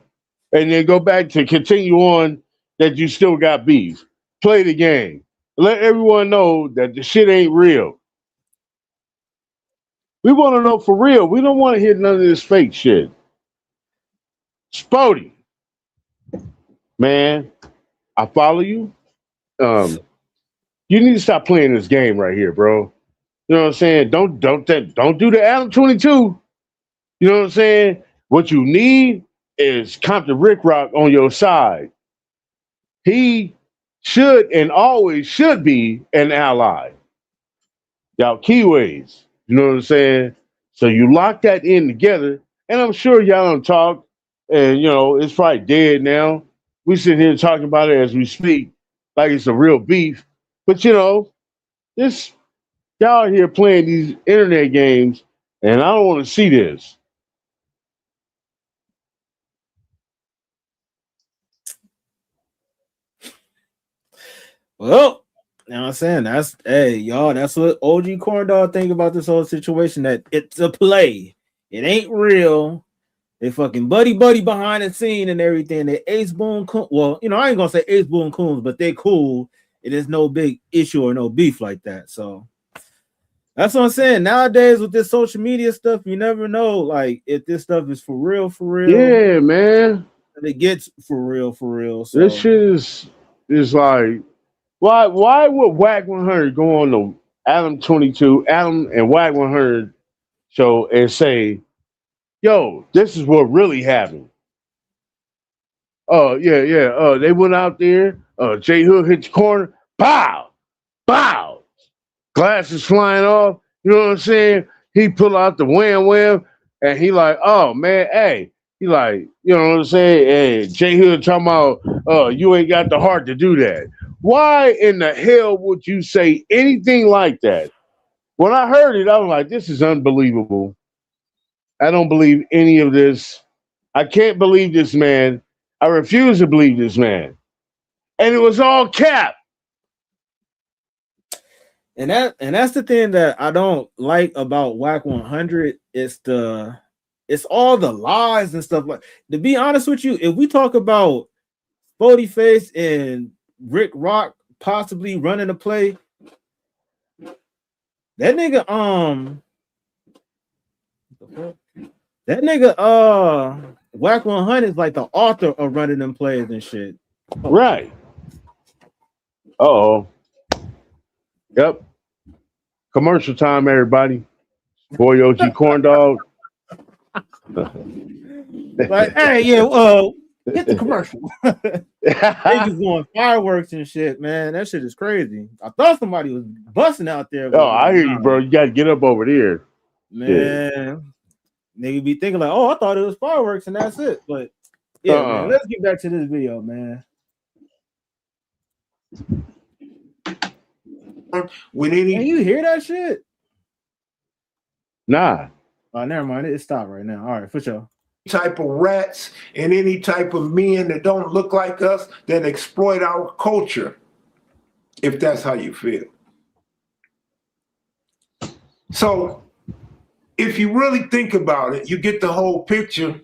Speaker 1: And then go back to continue on that you still got beef. Play the game. Let everyone know that the shit ain't real. We want to know for real. We don't want to hear none of this fake shit. Spoety, man, I follow you. You need to stop playing this game right here, bro. You know what I'm saying? Don't do the Adam 22. You know what I'm saying? What you need is Compton Ricc Rocc on your side. He should and always should be an ally. Y'all Kiwis. You know what I'm saying? So you lock that in together, and I'm sure y'all don't talk, and you know, it's probably dead now. We sitting here talking about it as we speak, like it's a real beef. But you know, this y'all are here playing these internet games, and I don't want to see this.
Speaker 2: Well, you know what I'm saying? That's y'all, that's what OG Corn Dog think about this whole situation, that it's a play. It ain't real. They fucking buddy behind the scene and everything. They Ace Boone Coon. Well, you know, I ain't gonna say Ace Boone Coons, but they cool. It is no big issue or no beef like that. So that's what I'm saying. Nowadays with this social media stuff, you never know like if this stuff is for real.
Speaker 1: Yeah, man.
Speaker 2: And it gets for real. So
Speaker 1: this shit is like, why would Whack 100 go on the Adam 22, Adam and Whack 100 show and say, yo, this is what really happened? Oh, yeah. They went out there, J Hood hit the corner, pow, glasses flying off, you know what I'm saying? He pull out the wham, and he like, oh, man, hey. He like, you know what I'm saying? Hey, J Hood talking about, you ain't got the heart to do that. Why in the hell would you say anything like that? When I heard it, I was like, this is unbelievable. I don't believe any of this. I can't believe this man. I refuse to believe this man. And it was all cap.
Speaker 2: And that's the thing that I don't like about Whack 100. It's all the lies and stuff. Like, to be honest with you, if we talk about Spoety Face and Ricc Rocc possibly running a play, that nigga Whack 100 is like the author of running them plays and shit.
Speaker 1: Right. Uh-oh. Yep. Commercial time, everybody. Boy, OG Corn Dog.
Speaker 2: Like, hey, hit the commercial. Niggas doing fireworks and shit, man. That shit is crazy. I thought somebody was busting out there.
Speaker 1: Oh, I hear you, bro. You got to get up over there.
Speaker 2: Man, nigga be thinking like, oh, I thought it was fireworks and that's it. But yeah, man, let's get back to this video, man.
Speaker 3: When any,
Speaker 2: can you hear that shit?
Speaker 1: Nah.
Speaker 2: Oh, never mind. It stopped right now. All right, for sure.
Speaker 3: Type of rats and any type of men that don't look like us that exploit our culture, if that's how you feel. So if you really think about it, you get the whole picture.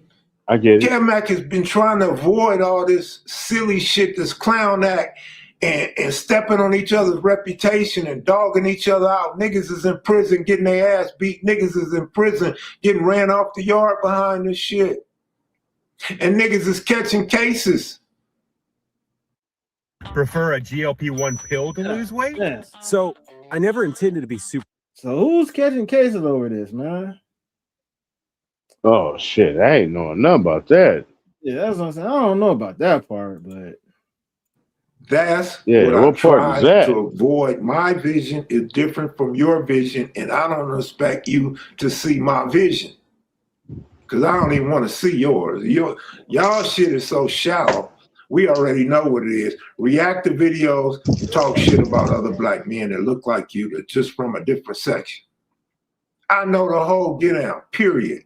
Speaker 1: I get it.
Speaker 3: Mac has been trying to avoid all this silly shit, this clown act, and stepping on each other's reputation and dogging each other out. Niggas is in prison getting their ass beat. Niggas is in prison getting ran off the yard behind this shit. And niggas is catching cases.
Speaker 8: Prefer a GLP-1 pill to lose weight?
Speaker 2: Yeah.
Speaker 8: So I never intended to be super.
Speaker 2: So who's catching cases over this, man?
Speaker 1: Oh, shit. I ain't knowing nothing about that.
Speaker 2: Yeah, that's what I'm saying. I don't know about that part, but
Speaker 3: that's
Speaker 1: what part is that?
Speaker 3: To avoid. My vision is different from your vision, and I don't expect you to see my vision because I don't even want to see yours. Y'all shit is so shallow. We already know what it is. React to videos, talk shit about other black men that look like you, that just from a different section. I know the whole get out, period.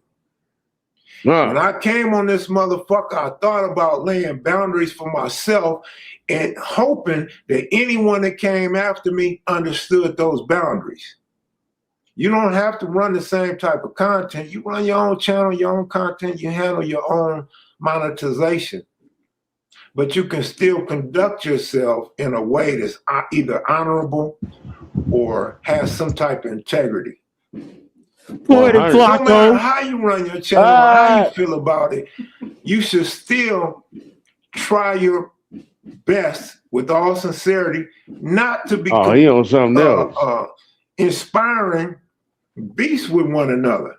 Speaker 3: When I came on this motherfucker, I thought about laying boundaries for myself and hoping that anyone that came after me understood those boundaries. You don't have to run the same type of content. You run your own channel, your own content, you handle your own monetization. But you can still conduct yourself in a way that's either honorable or has some type of integrity.
Speaker 2: No
Speaker 3: matter how you run your channel, how you feel about it, you should still try your best with all sincerity not to become
Speaker 1: he on something else.
Speaker 3: Inspiring beasts with one another.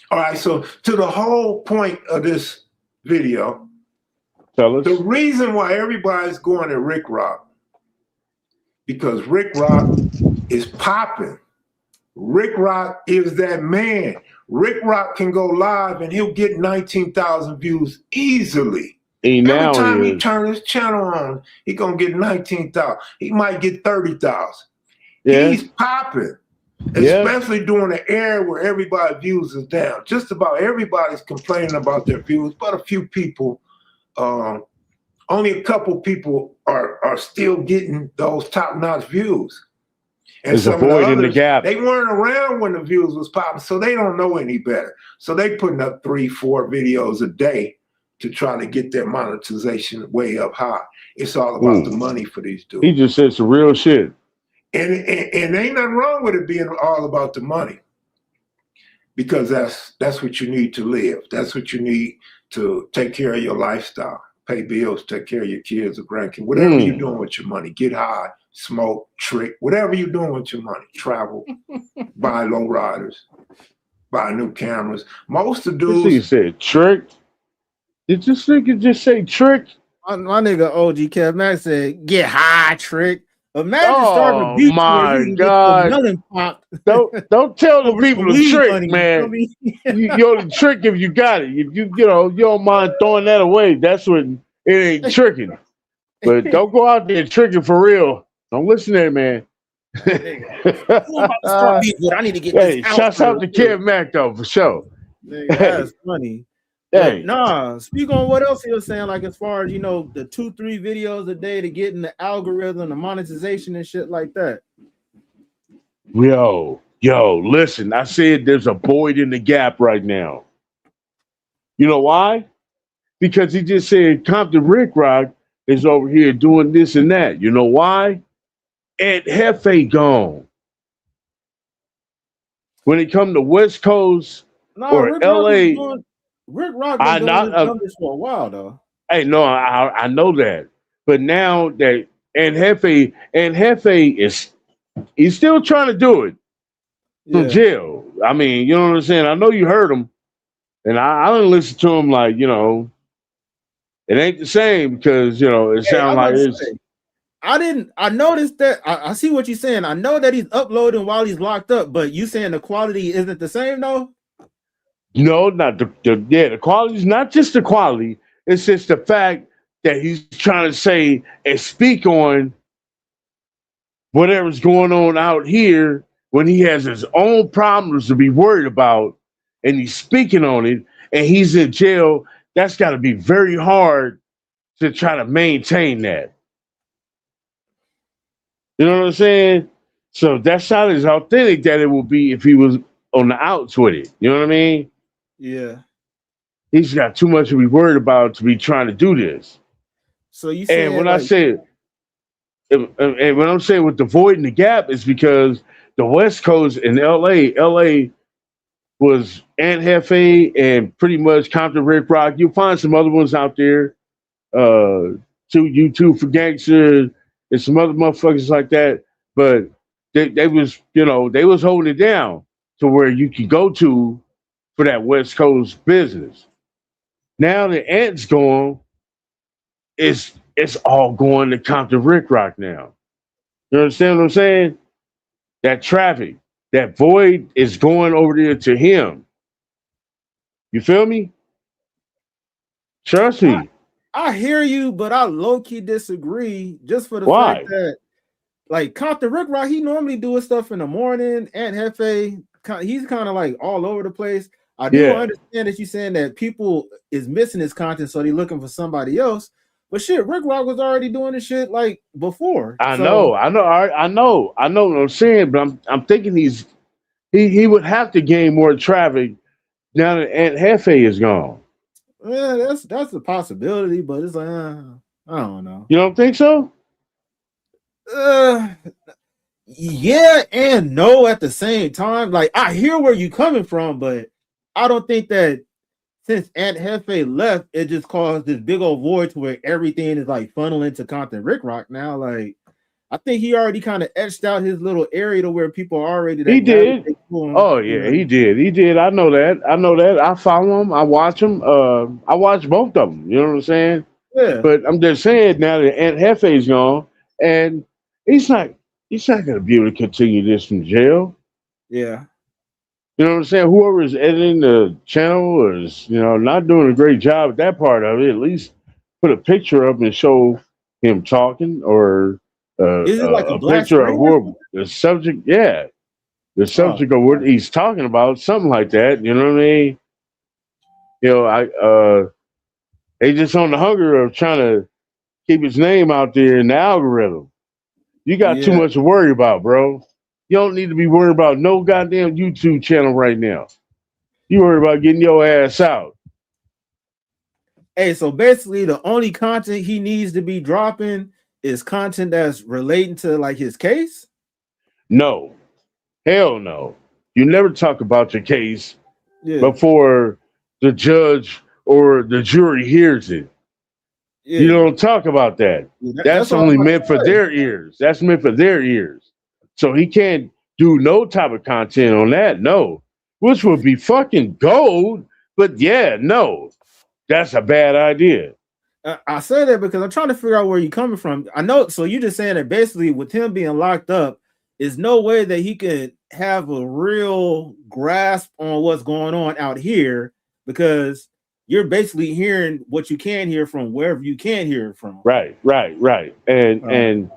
Speaker 3: All right, so to the whole point of this video, the reason why everybody's going to Ricc Rocc, because Ricc Rocc is popping. Ricc Rocc is that man. Ricc Rocc can go live and he'll get 19,000 views easily. Every time he turn his channel on, he gonna get 19,000. He might get 30,000. Yeah. He's popping, especially during the era where everybody's views is down. Just about everybody's complaining about their views, but a few people, only a couple people are still getting those top-notch views. And
Speaker 1: there's a void in the gap.
Speaker 3: They weren't around when the views was popping, so they don't know any better. So they putting up 3-4 videos a day to try to get their monetization way up high. It's all about the money for these dudes.
Speaker 1: He just said some real shit.
Speaker 3: And ain't nothing wrong with it being all about the money, because that's what you need to live. That's what you need to take care of your lifestyle, pay bills, take care of your kids or grandkids, whatever you're doing with your money. Get high, smoke, trick, whatever you're doing with your money. Travel, buy low riders, buy new cameras. Most of the dudes.
Speaker 1: You said trick. Did this nigga just say trick?
Speaker 2: My nigga OG Kev Max said, get high, trick. Imagine starting a beat
Speaker 1: my God. Don't tell the people the trick, money, man. You're the trick if you got it. If you don't mind throwing that away, that's when it ain't tricking. But don't go out there tricking for real. Don't listen to that, man.
Speaker 2: I need to get this out.
Speaker 1: Shouts out to Kev Mac though, for sure.
Speaker 2: That's funny. Hey, nah, speak on what else he was saying, like as far as the 2-3 videos a day to get in the algorithm, the monetization and shit like that.
Speaker 1: Yo, listen, I said there's a void in the gap right now. You know why? Because he just said Compton Ricc Rocc is over here doing this and that. You know why? Ed Hefe gone. When it come to West Coast or LA.
Speaker 2: Ricc Rocc been doing this for a while, though.
Speaker 1: Hey, no, I know that. But now that Ed Hefe is He's still trying to do it from
Speaker 2: Yeah.
Speaker 1: jail. I mean, you know what I'm saying? I know you heard him, and I didn't listen to him like, you know, it ain't the same because, you know, it
Speaker 2: Hey,
Speaker 1: sounds
Speaker 2: I'm
Speaker 1: like
Speaker 2: about to
Speaker 1: it's.
Speaker 2: say, I noticed that I see what you're saying. I know that he's uploading while he's locked up, but you saying the quality isn't the same though?
Speaker 1: No, not the quality is not just the quality. It's just the fact that he's trying to say and speak on whatever's going on out here when he has his own problems to be worried about, and he's speaking on it, and he's in jail. That's got to be very hard to try to maintain that. You know what I'm saying? So that's not as authentic that it will be if he was on the outs with it. You know what I mean?
Speaker 2: Yeah.
Speaker 1: He's got too much to be worried about to be trying to do this.
Speaker 2: So you
Speaker 1: And
Speaker 2: saying
Speaker 1: when I
Speaker 2: like,
Speaker 1: say, and when I'm saying with the void and the gap, is because the West Coast in LA was Aunt Hefe and pretty much Compton Ricc Rocc. You'll find some other ones out there, YouTube for Gangster and some other motherfuckers like that. But they was, you know, they was holding it down to where you could go to for that West Coast business. Now the Ant's gone, it's all going to Compton Ricc Rocc now. You understand what I'm saying? That traffic, that void is going over there to him. You feel me? Trust me.
Speaker 2: I hear you, but I low-key disagree just for the
Speaker 1: Why?
Speaker 2: fact that like Compton Ricc Rocc, he normally do his stuff in the morning. Aunt Hefe, he's kind of like all over the place. I do understand that you're saying that people is missing his content, so they're looking for somebody else. But shit, Ricc Rocc was already doing this shit like before.
Speaker 1: I know what I'm saying, but I'm thinking he would have to gain more traffic now that Aunt Hefe is gone.
Speaker 2: Yeah, that's a possibility, but it's like I don't know.
Speaker 1: You don't think so?
Speaker 2: Yeah and no at the same time. Like I hear where you're coming from, but I don't think that since Aunt Hefe left, it just caused this big old void to where everything is like funneling to Compton Ricc Rocc now. Like I think he already kind of etched out his little area to where people are already.
Speaker 1: He did. Oh yeah, he did. He did. I know that. I follow him. I watch him. I watch both of them. You know what I'm saying?
Speaker 2: Yeah.
Speaker 1: But I'm just saying now that Aunt Hefe's gone, and he's not going to be able to continue this from jail.
Speaker 2: Yeah.
Speaker 1: You know what I'm saying? Whoever is editing the channel is, you know, not doing a great job at that part of it. At least put a picture up and show him talking, or
Speaker 2: is it like a
Speaker 1: picture of who the subject. Yeah, the subject of what he's talking about, something like that. You know what I mean? You know, they just on the hunger of trying to keep his name out there in the algorithm. You got too much to worry about, bro. You don't need to be worried about no goddamn YouTube channel right now. You worry about getting your ass out.
Speaker 2: Hey, so basically the only content he needs to be dropping is content that's relating to like his case?
Speaker 1: No. Hell no. You never talk about your case before the judge or the jury hears it. Yeah. You don't talk about that. That's only meant for their ears. That's meant for their ears. So he can't do no type of content on that. No. Which would be fucking gold. But yeah, no. That's a bad idea.
Speaker 2: I say that because I'm trying to figure out where you're coming from. I know. So you're just saying that basically with him being locked up, there's no way that he could have a real grasp on what's going on out here because you're basically hearing what you can hear from wherever you can hear it from.
Speaker 1: Right. And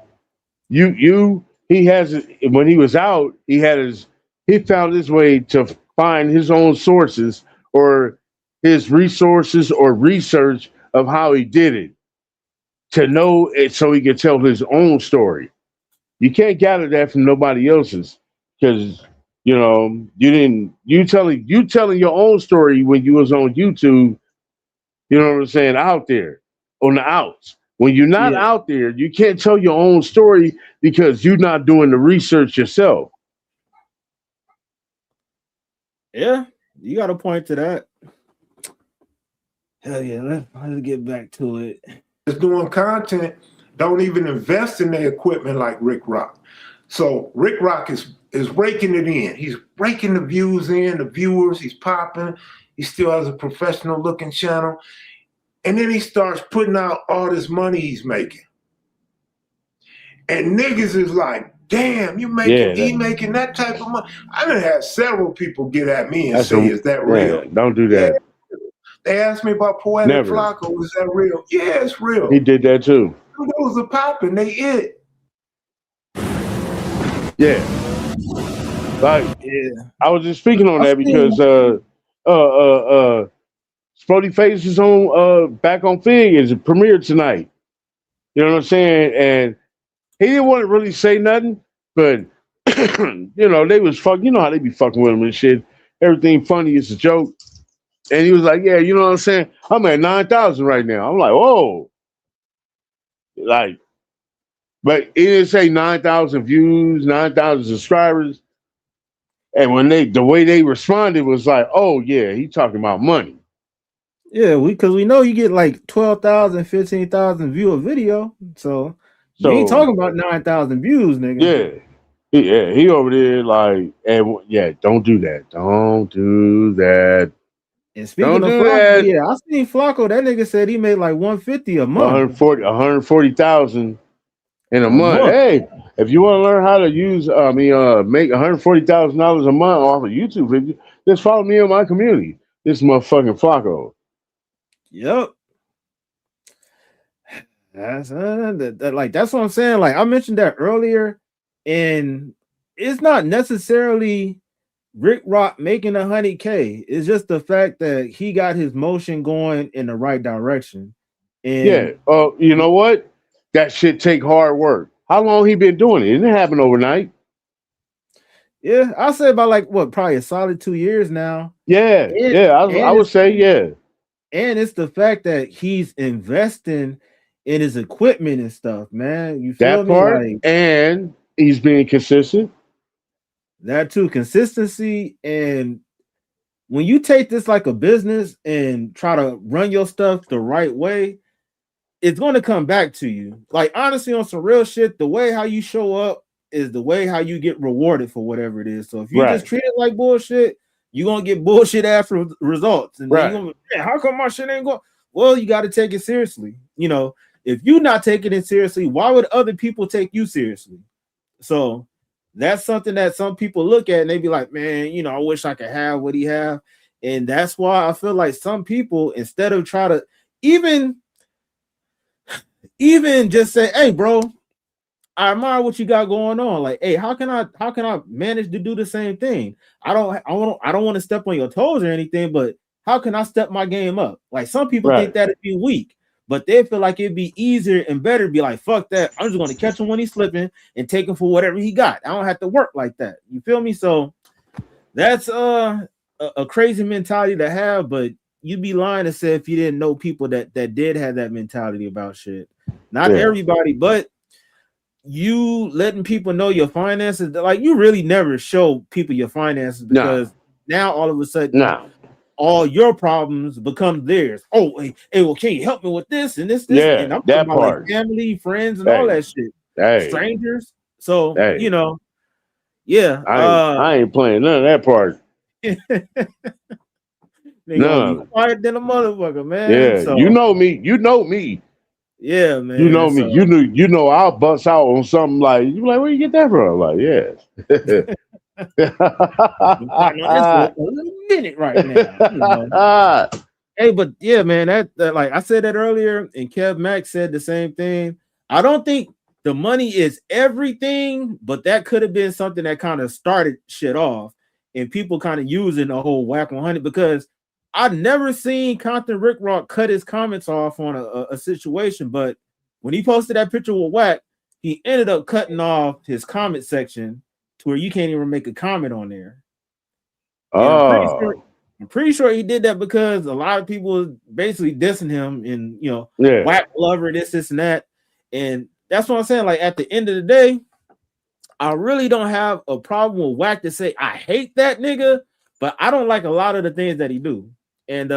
Speaker 1: he has, when he was out, he found his way to find his own sources or his resources or research of how he did it to know it so he could tell his own story. You can't gather that from nobody else's because, you know, you telling your own story when you was on YouTube, you know what I'm saying, out there on the outs. When you're not out there, you can't tell your own story because you're not doing the research yourself.
Speaker 2: Yeah, you got a point to that. Hell yeah, let's get back to it.
Speaker 3: Just doing content, don't even invest in their equipment like Ricc Rocc. So Ricc Rocc is raking it in. He's raking the views in, the viewers. He's popping. He still has a professional looking channel. And then he starts putting out all this money he's making. And niggas is like, damn, he making that type of money. I done had several people get at me and say, is that real?
Speaker 1: Don't do that.
Speaker 3: Yeah. They asked me about Poetic Flocko. Is that real? Yeah, it's real.
Speaker 1: He did that too.
Speaker 3: Those are popping. They it.
Speaker 1: Yeah. Like, I was just speaking on that because Spoety Face is on back on Fig is premiered tonight. You know what I'm saying? And he didn't want to really say nothing, but you know, they was fuck. You know how they be fucking with him and shit. Everything funny is a joke. And he was like, yeah, you know what I'm saying? I'm at 9,000 right now. I'm like, whoa. Like, but he didn't say 9,000 views, 9,000 subscribers. And when the way they responded was like, oh yeah, he talking about money.
Speaker 2: Yeah, because we know you get like 12,000, 15,000 view a video. So you ain't talking about 9,000 views, nigga.
Speaker 1: Yeah, he over there like, and yeah, don't do that. Don't do that.
Speaker 2: And speaking of Flocko, yeah, I seen Flocko. That nigga said he made like 150 a month.
Speaker 1: 140,000 in a month. Hey, if you want to learn how to use, make $140,000 a month off of YouTube video, just follow me in my community. This motherfucking Flocko.
Speaker 2: Yep. That's that's what I'm saying. Like I mentioned that earlier, and it's not necessarily Ricc Rocc making 100K. It's just the fact that he got his motion going in the right direction. And
Speaker 1: you know what? That shit take hard work. How long he been doing it? It didn't happen overnight.
Speaker 2: Yeah, I'll say about like probably a solid 2 years now.
Speaker 1: Yeah, I would say yeah.
Speaker 2: And it's the fact that he's investing in his equipment and stuff, man. You feel
Speaker 1: that part?
Speaker 2: Like,
Speaker 1: and he's being consistent.
Speaker 2: That too, consistency. And when you take this like a business and try to run your stuff the right way, it's going to come back to you. Like honestly, on some real shit, the way how you show up is the way how you get rewarded for whatever it is. So if you just treat it like bullshit, you're gonna get bullshit after results. And then you're gonna, man, how come my shit ain't going? Well, you got to take it seriously. You know, if you're not taking it seriously, why would other people take you seriously? So that's something that some people look at and they be like, man, you know, I wish I could have what he have. And that's why I feel like some people, instead of try to even just say, hey, bro, I admire what you got going on. Like, hey, how can I manage to do the same thing? I don't want to step on your toes or anything, but how can I step my game up? Like some people think that'd be weak, but they feel like it'd be easier and better to be like, fuck that. I'm just gonna catch him when he's slipping and take him for whatever he got. I don't have to work like that. You feel me? So that's a crazy mentality to have, but you'd be lying to say if you didn't know people that did have that mentality about shit. Not everybody, but you letting people know your finances, like you really never show people your finances because now all of a sudden all your problems become theirs. Oh, hey, well, can you help me with this and this?
Speaker 1: Yeah,
Speaker 2: and I'm
Speaker 1: that
Speaker 2: talking about
Speaker 1: part.
Speaker 2: like family, friends, and all that shit. Strangers. So you know,
Speaker 1: I ain't playing none of that part.
Speaker 2: Nigga, be quiet than a motherfucker, man.
Speaker 1: Yeah,
Speaker 2: so,
Speaker 1: you know me.
Speaker 2: Yeah, man.
Speaker 1: You know me. So. You know I'll bust out on something like you like, where you get that from? Like,
Speaker 2: a minute right now. You know? Hey, but yeah, man, that like I said that earlier, and Kev Max said the same thing. I don't think the money is everything, but that could have been something that kind of started shit off, and people kind of using the whole whack 100 because I've never seen Compton Ricc Rocc cut his comments off on a situation, but when he posted that picture with Whack, he ended up cutting off his comment section to where you can't even make a comment on there. I'm pretty sure he did that because a lot of people was basically dissing him and, you know, Whack lover, this and that. And that's what I'm saying. Like at the end of the day, I really don't have a problem with Whack to say, I hate that nigga, but I don't like a lot of the things that he do. And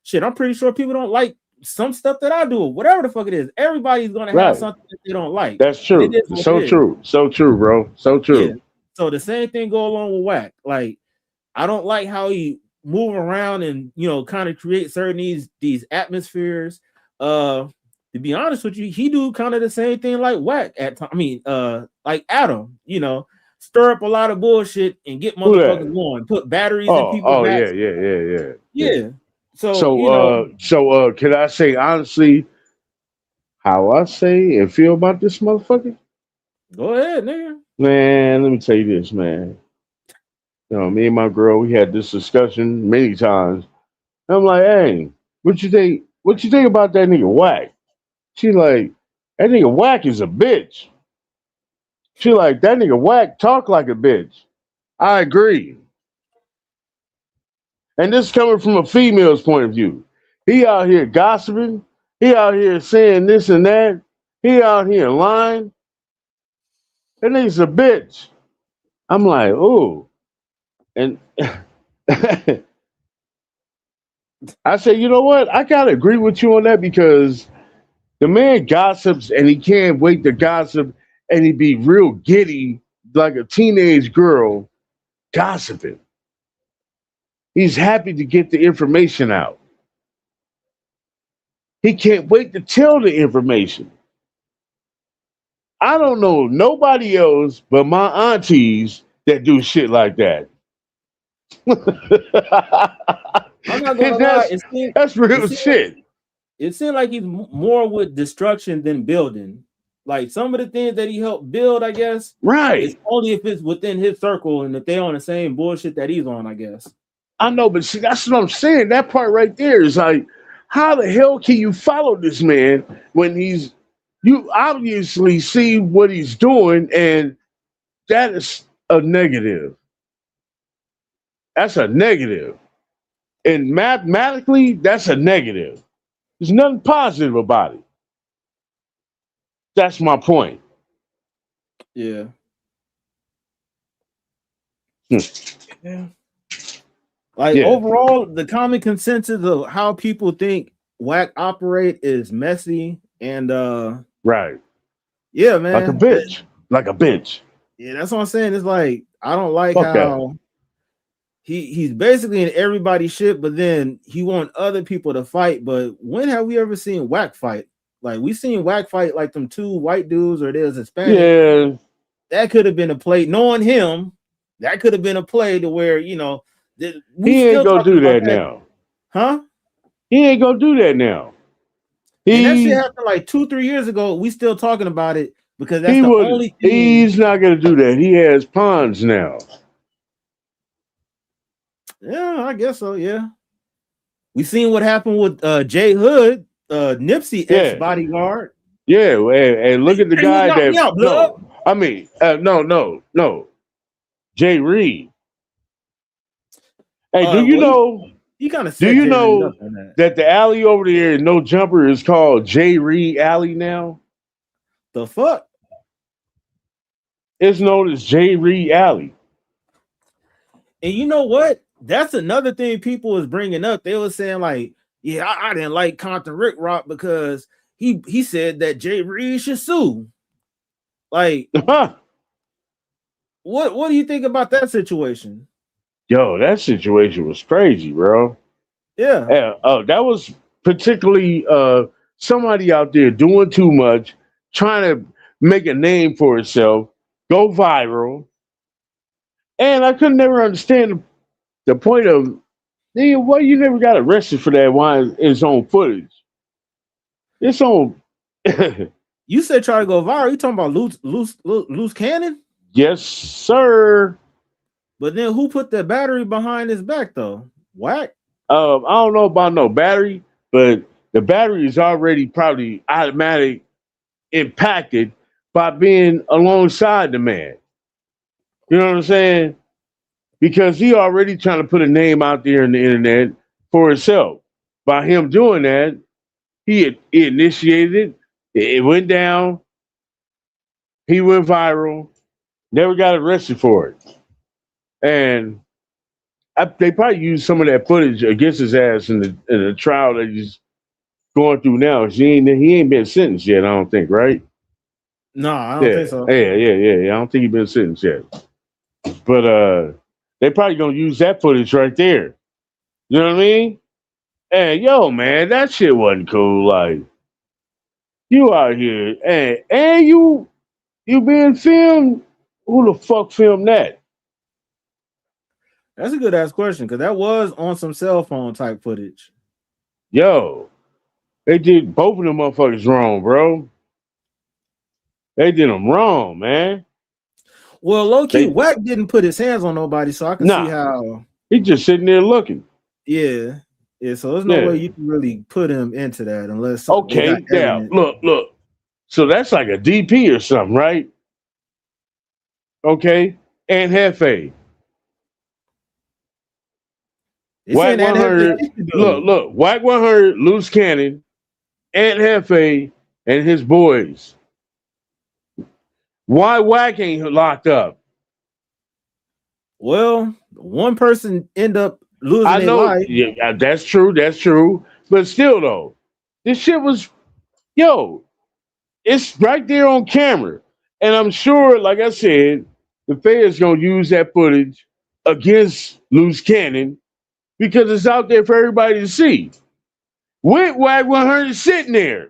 Speaker 2: shit, I'm pretty sure people don't like some stuff that I do, whatever the fuck it is. Everybody's gonna have something that they don't like.
Speaker 1: That's true.
Speaker 2: It is what
Speaker 1: So
Speaker 2: it is.
Speaker 1: true. So true, bro. So true.
Speaker 2: Yeah. So the same thing go along with Whack. Like, I don't like how he move around and kind of create certain these atmospheres. To be honest with you, he do kind of the same thing like Whack at times. I mean, like Adam, stir up a lot of bullshit and get motherfuckers going, put batteries in people's backs. Yeah.
Speaker 1: So can I say honestly how I say and feel about this motherfucker?
Speaker 2: Go ahead, nigga.
Speaker 1: Man, let me tell you this, man. Me and my girl, we had this discussion many times. I'm like, hey, what you think? What you think about that nigga Whack? She like, that nigga Whack is a bitch. She like, that nigga Whack talk like a bitch. I agree. And this coming from a female's point of view. He out here gossiping. He out here saying this and that. He out here lying. That nigga's a bitch. I'm like, ooh. And I say, you know what? I gotta agree with you on that because the man gossips and he can't wait to gossip and he be real giddy like a teenage girl gossiping. He's happy to get the information out. He can't wait to tell the information. I don't know nobody else but my aunties that do shit like that.
Speaker 2: I'm not gonna lie.
Speaker 1: That's real shit.
Speaker 2: It seems like he's more with destruction than building. Like some of the things that he helped build, I guess.
Speaker 1: Right.
Speaker 2: It's only if it's within his circle and if they on the same bullshit that he's on, I guess.
Speaker 1: I know, but see, that's what I'm saying. That part right there is like, how the hell can you follow this man when you obviously see what he's doing, and that is a negative. That's a negative. And mathematically, that's a negative. There's nothing positive about it. That's my point.
Speaker 2: Yeah.
Speaker 1: Yeah.
Speaker 2: Like overall, the common consensus of how people think Whack operate is messy and
Speaker 1: right.
Speaker 2: Yeah, man.
Speaker 1: Like a bitch. Like a bitch.
Speaker 2: Yeah, that's what I'm saying. It's like I don't like how he's basically in everybody's shit, but then he want other people to fight. But when have we ever seen Whack fight? Like we seen Whack fight like them two white dudes or there's Hispanic.
Speaker 1: Yeah.
Speaker 2: That could have been a play. Knowing him, that could have been a play to where
Speaker 1: he ain't gonna do that now.
Speaker 2: Huh?
Speaker 1: He ain't gonna do that now.
Speaker 2: And that shit happened like 2-3 years ago. We still talking about it because that's the only thing.
Speaker 1: He's not gonna do that. He has pawns now.
Speaker 2: Yeah, I guess so. Yeah. We seen what happened with Jay Hood, Nipsey ex-bodyguard.
Speaker 1: Yeah, and look at the guy that no. Jay Reed. Hey, do you know?
Speaker 2: He kind of.
Speaker 1: Do you know that the alley over there in No Jumper is called Jay Reed Alley now?
Speaker 2: The fuck?
Speaker 1: It's known as Jay Reed Alley.
Speaker 2: And you know what? That's another thing people was bringing up. They were saying like, yeah, I didn't like Compton Ricc Rocc because he said that Jay Reed should sue. Like, what do you think about that situation?
Speaker 1: Yo, that situation was crazy, bro.
Speaker 2: Yeah.
Speaker 1: That was particularly somebody out there doing too much, trying to make a name for itself, go viral. And I could never understand the point of, why you never got arrested for that while it's on footage. It's on.
Speaker 2: You said try to go viral. You talking about loose cannon?
Speaker 1: Yes, sir.
Speaker 2: But then who put the battery behind his back though? Whack?
Speaker 1: I don't know about no battery, but the battery is already probably automatic impacted by being alongside the man. You know what I'm saying? Because he already trying to put a name out there in the internet for himself. By him doing that, he initiated it. It went down. He went viral. Never got arrested for it. And they probably used some of that footage against his ass in the trial that going through now is he ain't been sentenced yet. I don't think, right?
Speaker 2: No, I don't
Speaker 1: Yeah,
Speaker 2: think so.
Speaker 1: yeah. I don't think he's been sentenced yet. But they probably gonna use that footage right there. You know what I mean? Hey, yo, man, that shit wasn't cool. Like you out here, and you being filmed. Who the fuck filmed that?
Speaker 2: That's a good ass question because that was on some cell phone type footage.
Speaker 1: Yo, they did both of them motherfuckers wrong, bro. They did them wrong, man.
Speaker 2: Well, low key,
Speaker 1: They
Speaker 2: Wack didn't put his hands on nobody, so I can see
Speaker 1: nah.
Speaker 2: how.
Speaker 1: He just sitting there looking.
Speaker 2: Yeah. So there's no
Speaker 1: Yeah.
Speaker 2: way you can really put him into that unless they
Speaker 1: Okay,
Speaker 2: got
Speaker 1: now
Speaker 2: evidence.
Speaker 1: look. So that's like a DP or something, right? Okay, and Hefe.
Speaker 2: They
Speaker 1: Whack
Speaker 2: saying that
Speaker 1: 100. Look. Whack 100, Loose Cannon, and Hefe, and his boys. Why Whack ain't locked up?
Speaker 2: Well, one person end up losing
Speaker 1: I
Speaker 2: their
Speaker 1: know,
Speaker 2: life.
Speaker 1: yeah, that's true. But still, though, this shit was, yo, it's right there on camera. And I'm sure, like I said, the feds gonna use that footage against Loose Cannon because it's out there for everybody to see. With Wag 100 sitting there.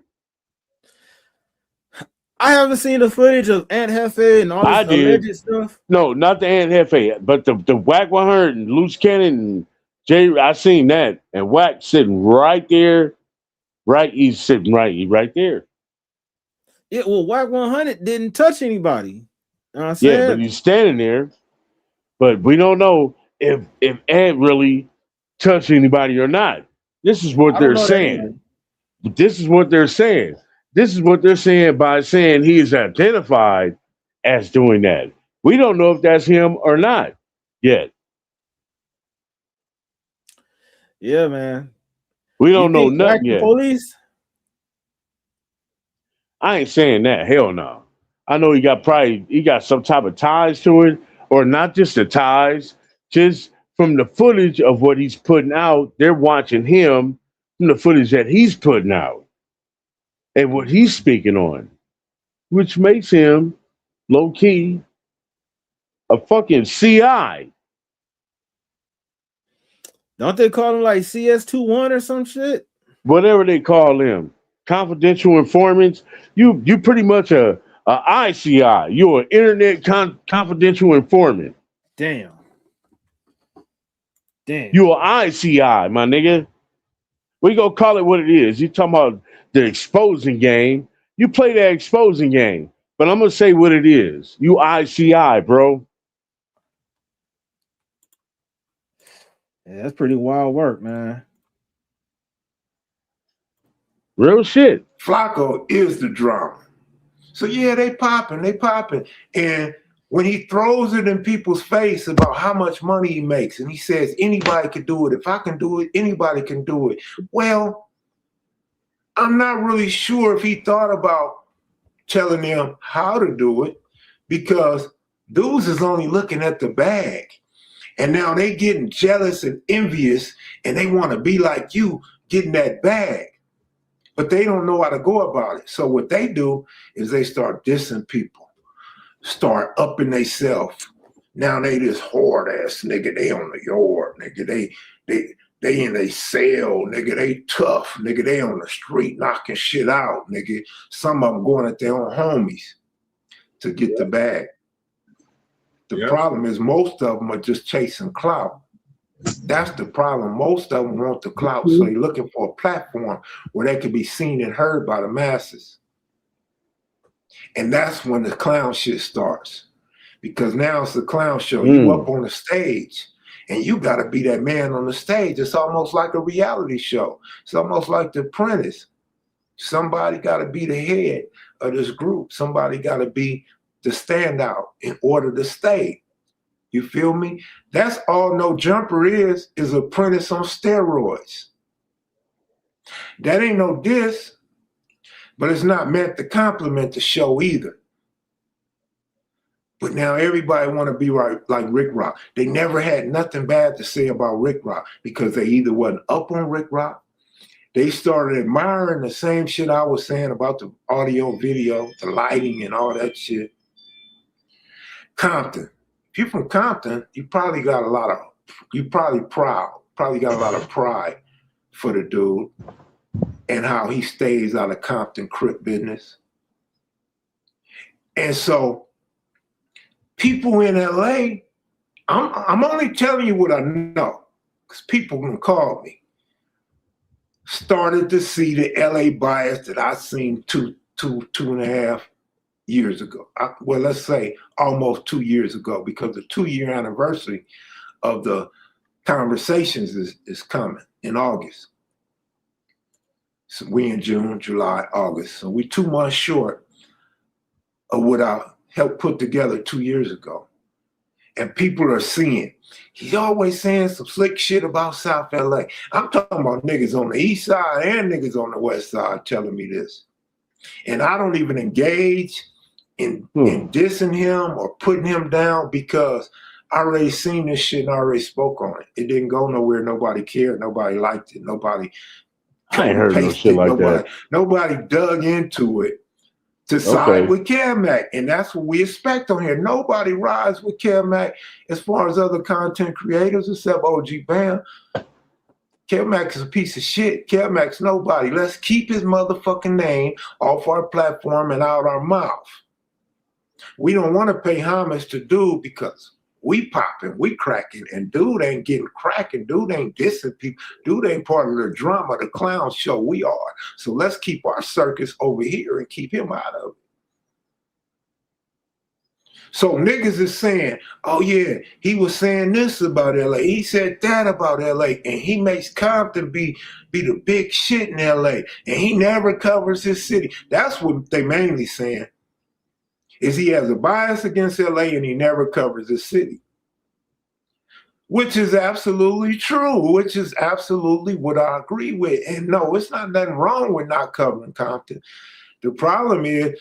Speaker 2: I haven't seen the footage of Aunt Hefe and all
Speaker 1: I
Speaker 2: this
Speaker 1: did.
Speaker 2: alleged stuff.
Speaker 1: No, not the Ant Hefe, but the Whack 100 and Loose Cannon and Jay. I seen that, and Whack sitting right there, he's sitting right there.
Speaker 2: Yeah, well, Wack 100 didn't touch anybody. You know what I'm
Speaker 1: Yeah, but
Speaker 2: saying?
Speaker 1: he's standing there. But we don't know if Ant really touched anybody or not. This is what
Speaker 2: I don't
Speaker 1: they're
Speaker 2: know that either.
Speaker 1: saying. This is what they're saying. This is what they're saying by saying he is identified as doing that. We don't know if that's him or not yet.
Speaker 2: Yeah, man.
Speaker 1: We
Speaker 2: You
Speaker 1: don't know
Speaker 2: think Wack
Speaker 1: nothing
Speaker 2: the
Speaker 1: yet.
Speaker 2: police?
Speaker 1: I ain't saying that. Hell no. I know he got some type of ties to it, or not just the ties, just from the footage of what he's putting out, they're watching him from the footage that he's putting out and what he's speaking on, which makes him low key a fucking CI.
Speaker 2: Don't they call him like CS21 or some shit?
Speaker 1: Whatever they call him, confidential informants. You pretty much a ICI. You're an internet confidential informant.
Speaker 2: Damn.
Speaker 1: You an ICI, my nigga. We gonna call it what it is. You talking about the exposing game. You play that exposing game. But I'm gonna say what it is. You ICI, bro.
Speaker 2: Yeah, that's pretty wild work, man.
Speaker 1: Real shit.
Speaker 3: Flacco is the drama. So yeah, they popping. And when he throws it in people's face about how much money he makes, and he says anybody can do it. If I can do it, anybody can do it. Well, I'm not really sure if he thought about telling them how to do it, because dudes is only looking at the bag. And now they getting jealous and envious, and they want to be like you, getting that bag. But they don't know how to go about it. So what they do is they start dissing people, start upping themselves. Now they this hard ass nigga, they on the yard, nigga, they in a cell, nigga, they tough, nigga, they on the street knocking shit out, nigga. Some of them going at their own homies to get the bag. The problem is most of them are just chasing clout. That's the problem. Most of them want the clout, so they're looking for a platform where they can be seen and heard by the masses. And that's when the clown shit starts. Because now it's the clown show. You up on the stage, and you got to be that man on the stage. It's almost like a reality show. It's almost like The Apprentice. Somebody got to be the head of this group. Somebody got to be the standout in order to stay. You feel me? That's all No Jumper is Apprentice on steroids. That ain't no diss, but it's not meant to compliment the show either. But now everybody want to be like Ricc Rocc. They never had nothing bad to say about Ricc Rocc because they either wasn't up on Ricc Rocc they started admiring the same shit I was saying about the audio, video, the lighting, and all that shit. Compton. If you're from Compton, you probably got a lot of, you probably got a lot of pride for the dude and how he stays out of Compton Crip business. And so people in LA, I'm only telling you what I know, because people gonna call me, started to see the LA bias that I seen two and a half years ago. Well, let's say almost 2 years ago, because the 2-year anniversary of the conversations is coming in August. So we in June, July, August. So we 2 months short of what I helped put together 2 years ago. And people are seeing, he's always saying some slick shit about South LA. I'm talking about niggas on the east side and niggas on the west side telling me this. And I don't even engage in dissing him or putting him down, because I already seen this shit and I already spoke on it. It didn't go nowhere. Nobody cared. Nobody liked it. Nobody
Speaker 1: I ain't heard no shit like that.
Speaker 3: Nobody dug into it to side with Klasic, and that's what we expect on here. Nobody rides with Klasic as far as other content creators except OG Bam. Klasic is a piece of shit. Klasic's nobody. Let's keep his motherfucking name off our platform and out our mouth. We don't want to pay homage to dude because we popping, we cracking, and dude ain't getting cracking. Dude ain't dissing people. Dude ain't part of the drama, the clown show. We are. So let's keep our circus over here and keep him out of it. So niggas is saying, oh yeah, he was saying this about LA. He said that about LA. And he makes Compton be the big shit in LA. And he never covers his city. That's what they mainly saying. Is he has a bias against LA and he never covers his city. Which is absolutely true, which is absolutely what I agree with. And no, it's not nothing wrong with not covering Compton. The problem is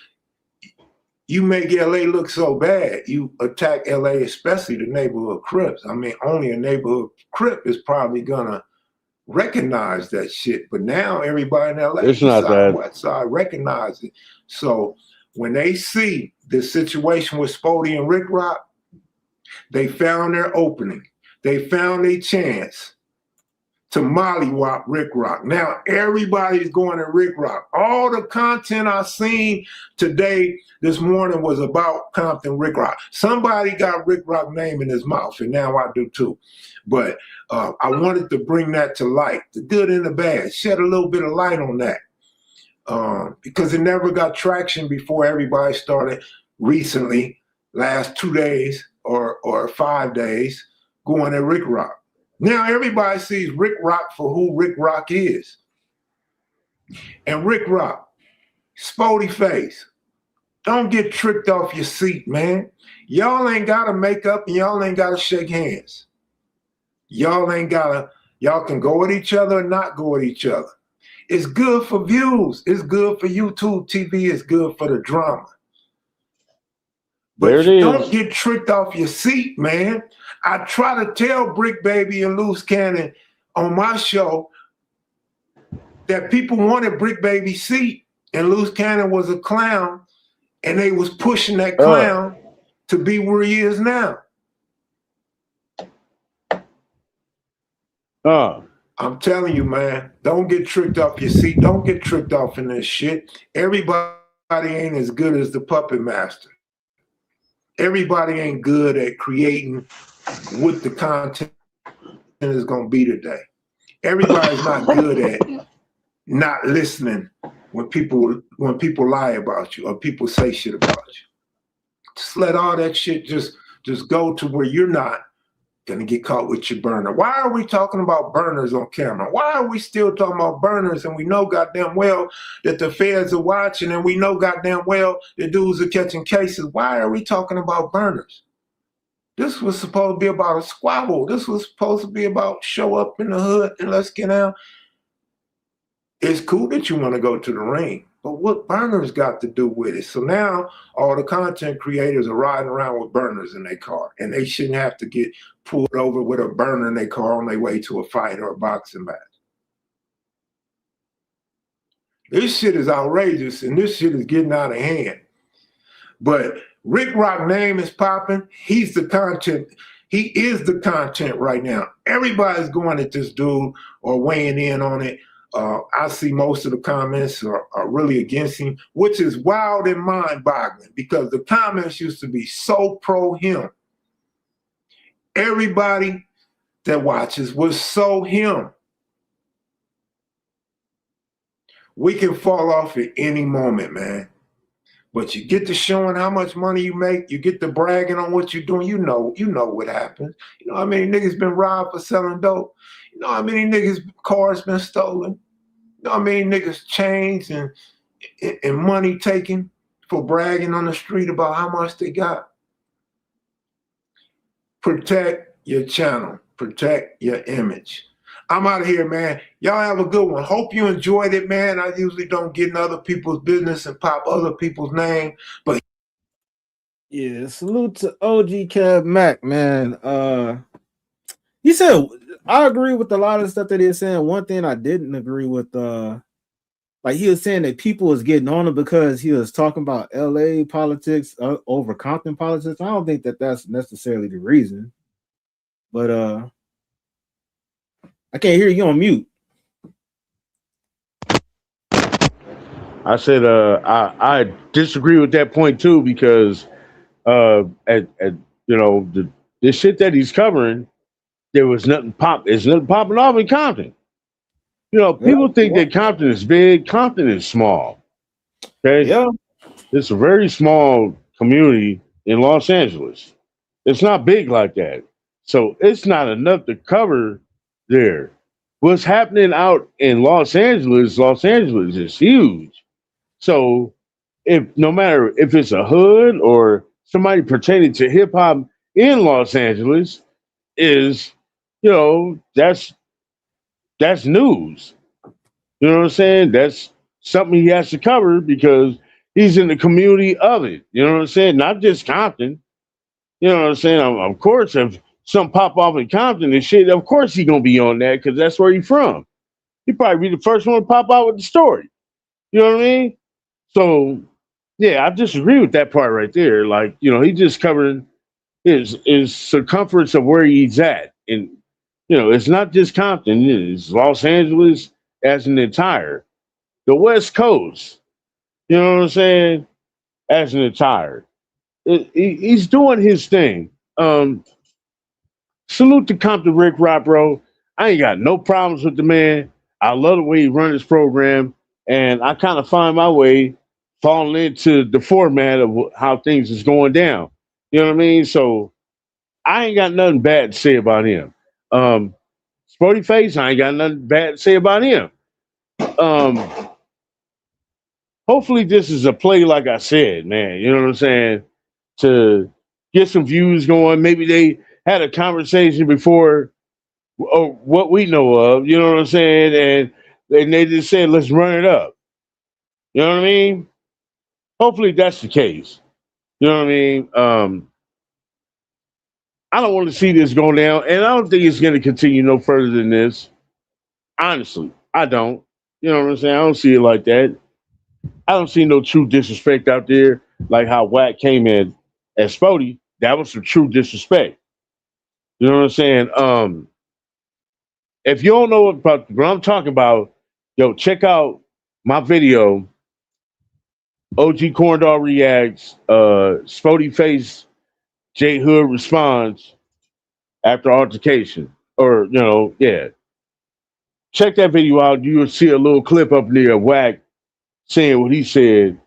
Speaker 3: you make LA look so bad. You attack LA, especially the neighborhood Crips. I mean, only a neighborhood Crip is probably gonna recognize that shit. But now everybody in LA,
Speaker 1: it's not that
Speaker 3: west side, recognize it. So when they see the situation with Spoety and Ricc Rocc, they found their opening. They found a chance to mollywop Ricc Rocc. Now everybody's going to Ricc Rocc. All the content I seen today, this morning, was about Compton Ricc Rocc. Somebody got Ricc Rocc name in his mouth, and now I do too. But I wanted to bring that to light, the good and the bad, shed a little bit of light on that. Because it never got traction before everybody started recently, last 2 days or 5 days, going at Ricc Rocc. Now everybody sees Ricc Rocc for who Ricc Rocc is. And Ricc Rocc, Spoety face, don't get tricked off your seat, man. Y'all ain't gotta make up and y'all ain't gotta shake hands. Y'all can go at each other or not go at each other. It's good for views. It's good for YouTube TV. It's good for the drama. But don't get tricked off your seat, man. I try to tell Brick Baby and Loose Cannon on my show that people wanted Brick Baby's seat, and Loose Cannon was a clown, and they was pushing that clown to be where he is now. I'm telling you, man, don't get tricked off your seat. Don't get tricked off in this shit. Everybody ain't as good as the puppet master. Everybody ain't good at creating what the content is going to be today. Everybody's not good at not listening when people lie about you or people say shit about you. Just let all that shit just go to where you're not gonna get caught with your burner. Why are we talking about burners on camera? Why are we still talking about burners, and we know goddamn well that the feds are watching, and we know goddamn well the dudes are catching cases? Why are we talking about burners? This was supposed to be about a squabble. This was supposed to be about show up in the hood and let's get out. It's cool that you want to go to the ring, but what burners got to do with it? So now all the content creators are riding around with burners in their car, and they shouldn't have to get pulled over with a burner in their car on their way to a fight or a boxing match. This shit is outrageous, and this shit is getting out of hand. But Ricc Rocc name is popping. He's the content. He is the content right now. Everybody's going at this dude or weighing in on it. I see most of the comments are really against him, which is wild and mind-boggling because the comments used to be so pro him. Everybody that watches was so him. We can fall off at any moment, man. But you get to showing how much money you make, you get to bragging on what you're doing, you know what happens. You know how many niggas been robbed for selling dope? You know how many niggas cars been stolen? You know how many niggas chains and money taken for bragging on the street about how much they got? Protect your channel. Protect your image. I'm out of here, man. Y'all have a good one. Hope you enjoyed it, man. I usually don't get in other people's business and pop other people's name, but
Speaker 2: yeah, salute to OG Cab Mac, man. He said I agree with a lot of the stuff that he's saying. One thing I didn't agree with, like he was saying that people was getting on him because he was talking about LA politics over Compton politics. I don't think that that's necessarily the reason, but I can't hear you on mute.
Speaker 1: I said I disagree with that point too because the shit that he's covering, there's nothing popping off in Compton. You know, people think that Compton is big. Compton is small. Okay,
Speaker 2: Yeah,
Speaker 1: it's a very small community in Los Angeles. It's not big like that, so it's not enough to cover there. What's happening out in Los Angeles is huge. So if no matter if it's a hood or somebody pertaining to hip hop in Los Angeles, is that's news. You know what I'm saying? That's something he has to cover because he's in the community of it. You know what I'm saying? Not just Compton. You know what I'm saying? Of course, if some pop off in Compton and shit, of course he gonna be on that because that's where he's from. He probably be the first one to pop out with the story. You know what I mean? So yeah, I disagree with that part right there. Like, he just covered his circumference of where he's at. And it's not just Compton, it's Los Angeles as an entire. The West Coast, you know what I'm saying? As an entire. He's doing his thing. Salute to Compton Ricc Rocc, bro. I ain't got no problems with the man. I love the way he run his program, and I kind of find my way falling into the format of how things is going down. You know what I mean? So I ain't got nothing bad to say about him. Spoety Face, I ain't got nothing bad to say about him. Hopefully this is a play, like I said, man. You know what I'm saying? To get some views going. Maybe they had a conversation before or what we know of, you know what I'm saying? And they just said, let's run it up. You know what I mean? Hopefully that's the case. You know what I mean? I don't want to see this go down, and I don't think it's going to continue no further than this. Honestly, I don't. You know what I'm saying? I don't see it like that. I don't see no true disrespect out there, like how Wack came in as Spoety. That was some true disrespect. You know what I'm saying? If you don't know what I'm talking about, yo, check out my video. OG Corndog reacts. Spoety Face. J Hood responds after altercation, or yeah. Check that video out. You will see a little clip up near Wack saying what he said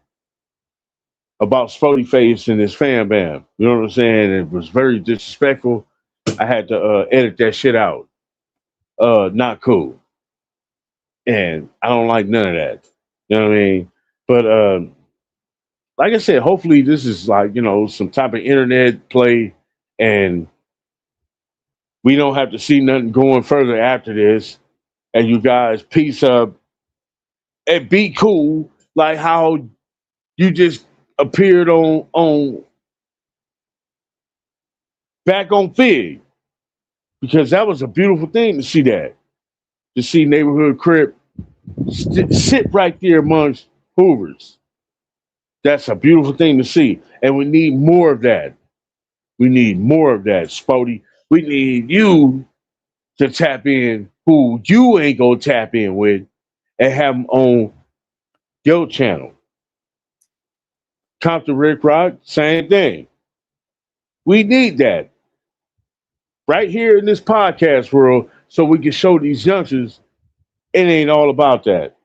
Speaker 1: about Spoety Face and his fan bam. You know what I'm saying? It was very disrespectful. I had to edit that shit out. Not cool. And I don't like none of that. You know what I mean? But like I said, hopefully this is like, some type of internet play and we don't have to see nothing going further after this. And you guys peace up and be cool like how you just appeared on back on Fig. Because that was a beautiful thing to see that. To see Neighborhood Crip sit right there amongst Hoovers. That's a beautiful thing to see, and we need more of that. We need more of that, Spoety. We need you to tap in who you ain't gonna tap in with and have them on your channel. Compton Ricc Rocc, same thing. We need that right here in this podcast world so we can show these youngsters it ain't all about that.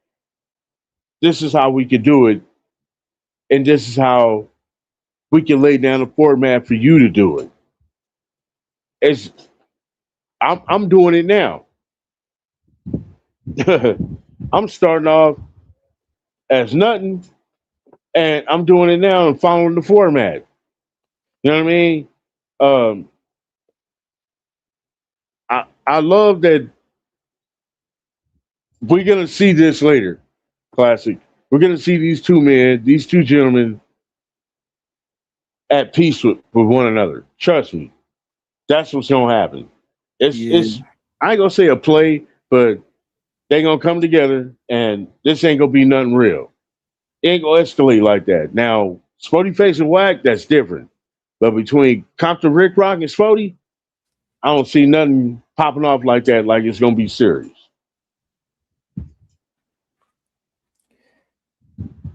Speaker 1: This is how we can do it, and this is how we can lay down a format for you to do it. It's I'm doing it now. I'm starting off as nothing, and I'm doing it now and following the format. You know what I mean? Um, I love that we're gonna see this later. Klasic. We're gonna see these two men, these two gentlemen, at peace with one another. Trust me, that's what's gonna happen. It's I ain't gonna say a play, but they gonna come together, and this ain't gonna be nothing real. It ain't gonna escalate like that. Now, Spoety Face and Whack, that's different. But between Compton Ricc Rocc and Spoety, I don't see nothing popping off like that, like it's gonna be serious.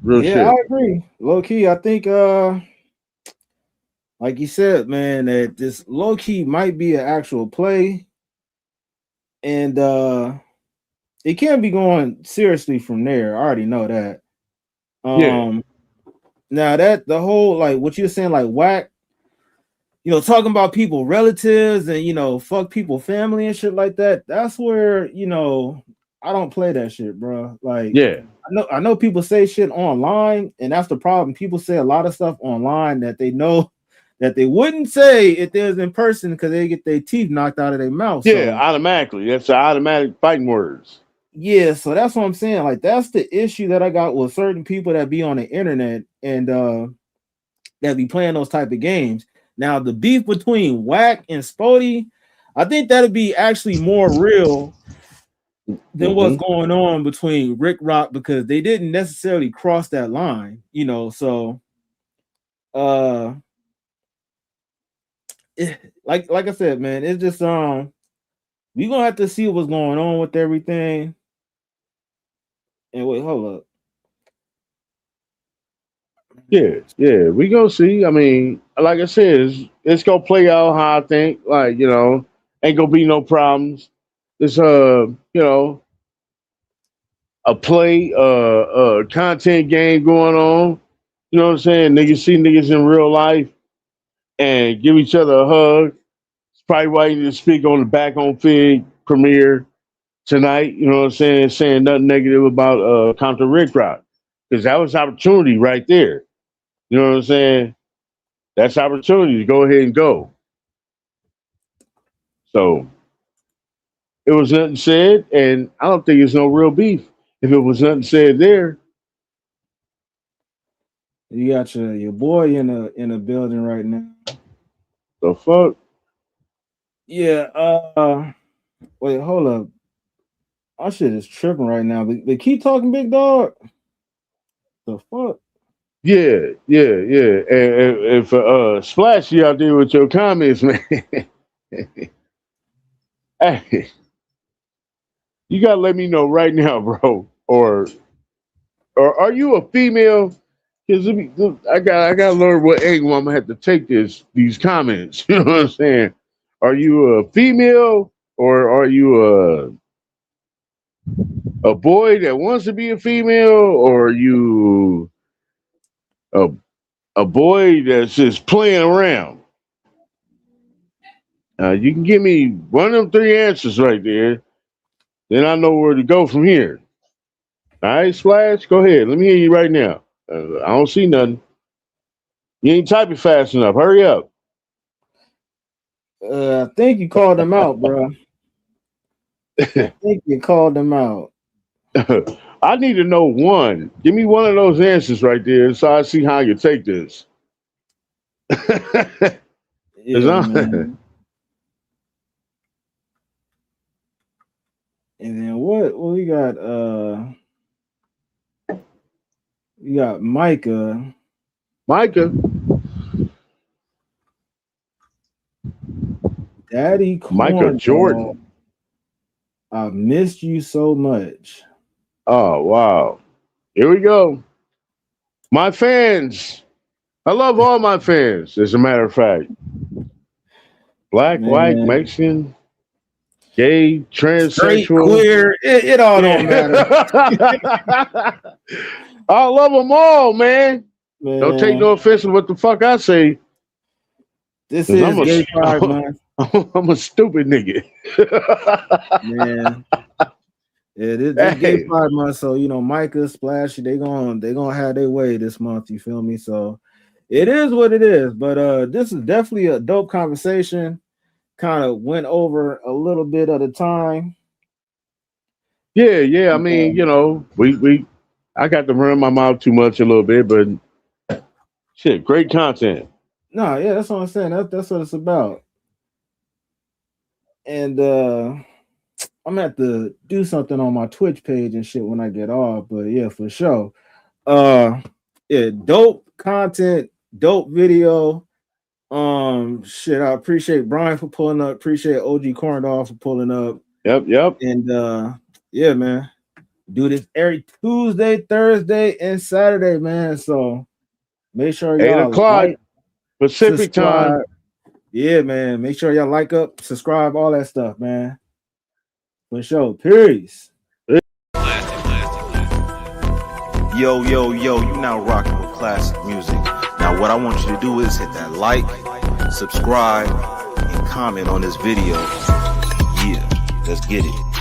Speaker 1: Real shit.
Speaker 2: I agree. Low key, I think like you said, man, that this low key might be an actual play. And it can't be going seriously from there. I already know that. Now that the whole like what you're saying, like Whack, talking about people relatives and fuck people family and shit like that. That's where I don't play that shit, bro. Like, I know people say shit online, and that's the problem. People say a lot of stuff online that they know that they wouldn't say if they was in person because they get their teeth knocked out of their mouth.
Speaker 1: Yeah, automatically. That's the automatic fighting words.
Speaker 2: Yeah, so that's what I'm saying. Like, that's the issue that I got with certain people that be on the internet and that be playing those type of games. Now, the beef between Whack and Spoety, I think that'd be actually more real than what's going on between Ricc Rocc, because they didn't necessarily cross that line, so like I said, man, it's just we gonna have to see what's going on with everything. And wait, hold up.
Speaker 1: Yeah, we gonna see. I mean, like I said, it's gonna play out how I think. Like, ain't gonna be no problems. It's a play, content game going on. You know what I'm saying? Niggas see niggas in real life and give each other a hug. It's probably why you need to speak on the Back on Fig premiere tonight. You know what I'm saying? Saying nothing negative about Compton Ricc Rocc, because that was opportunity right there. You know what I'm saying? That's opportunity to go ahead and go. So it was nothing said, and I don't think it's no real beef. If it was nothing said there.
Speaker 2: You got your boy in a building right now.
Speaker 1: The fuck?
Speaker 2: Yeah, wait, hold up. Our shit is tripping right now. But keep talking, big dog. The fuck?
Speaker 1: Yeah. And for Splashy out there with your comments, man. Hey, you gotta let me know right now, bro. Or are you a female? Because I gotta learn what angle I'm gonna have to take these comments. You know what I'm saying? Are you a female or are you a boy that wants to be a female, or are you a boy that's just playing around? You can give me one of them three answers right there, then I know where to go from here. All right, Splash, go ahead. Let me hear you right now. I don't see nothing. You ain't typing fast enough. Hurry up.
Speaker 2: I think you called them out, bro. I think you called them out.
Speaker 1: I need to know one. Give me one of those answers right there so I see how you take this.
Speaker 2: Yeah, man. And then what we got? We got Micah. Daddy
Speaker 1: Micah Jordan.
Speaker 2: I missed you so much.
Speaker 1: Oh, wow. Here we go. My fans. I love all my fans, as a matter of fact. Black, white, Mexican, gay, transsexual.
Speaker 2: Straight, queer. It all don't matter.
Speaker 1: I love them all, man. Don't take no offense to what the fuck I say.
Speaker 2: This is Gay Pride Month.
Speaker 1: I'm a stupid nigga.
Speaker 2: Man. Yeah, this Gay Pride Month, so you know, Micah, Splash, they gonna have their way this month, you feel me? So it is what it is, but this is definitely a dope conversation. Kind of went over a little bit at a time.
Speaker 1: Yeah. I mean, you know, I got to run my mouth too much a little bit, but shit, great content.
Speaker 2: No, yeah, that's what I'm saying. That's what it's about. And I'm gonna have to do something on my Twitch page and shit when I get off. But yeah, for sure. Yeah, dope content, dope video. Shit, I appreciate Brian for pulling up. Appreciate OG Corndog for pulling up.
Speaker 1: Yep.
Speaker 2: And yeah, man, do this every Tuesday, Thursday, and Saturday, man. So make sure y'all
Speaker 1: 8 o'clock
Speaker 2: like,
Speaker 1: Pacific time.
Speaker 2: Yeah, man. Make sure y'all like up, subscribe, all that stuff, man. For sure. Peace.
Speaker 9: Yo, you now rocking with classic music. Now, what I want you to do is hit that like, subscribe, and comment on this video. Yeah, let's get it.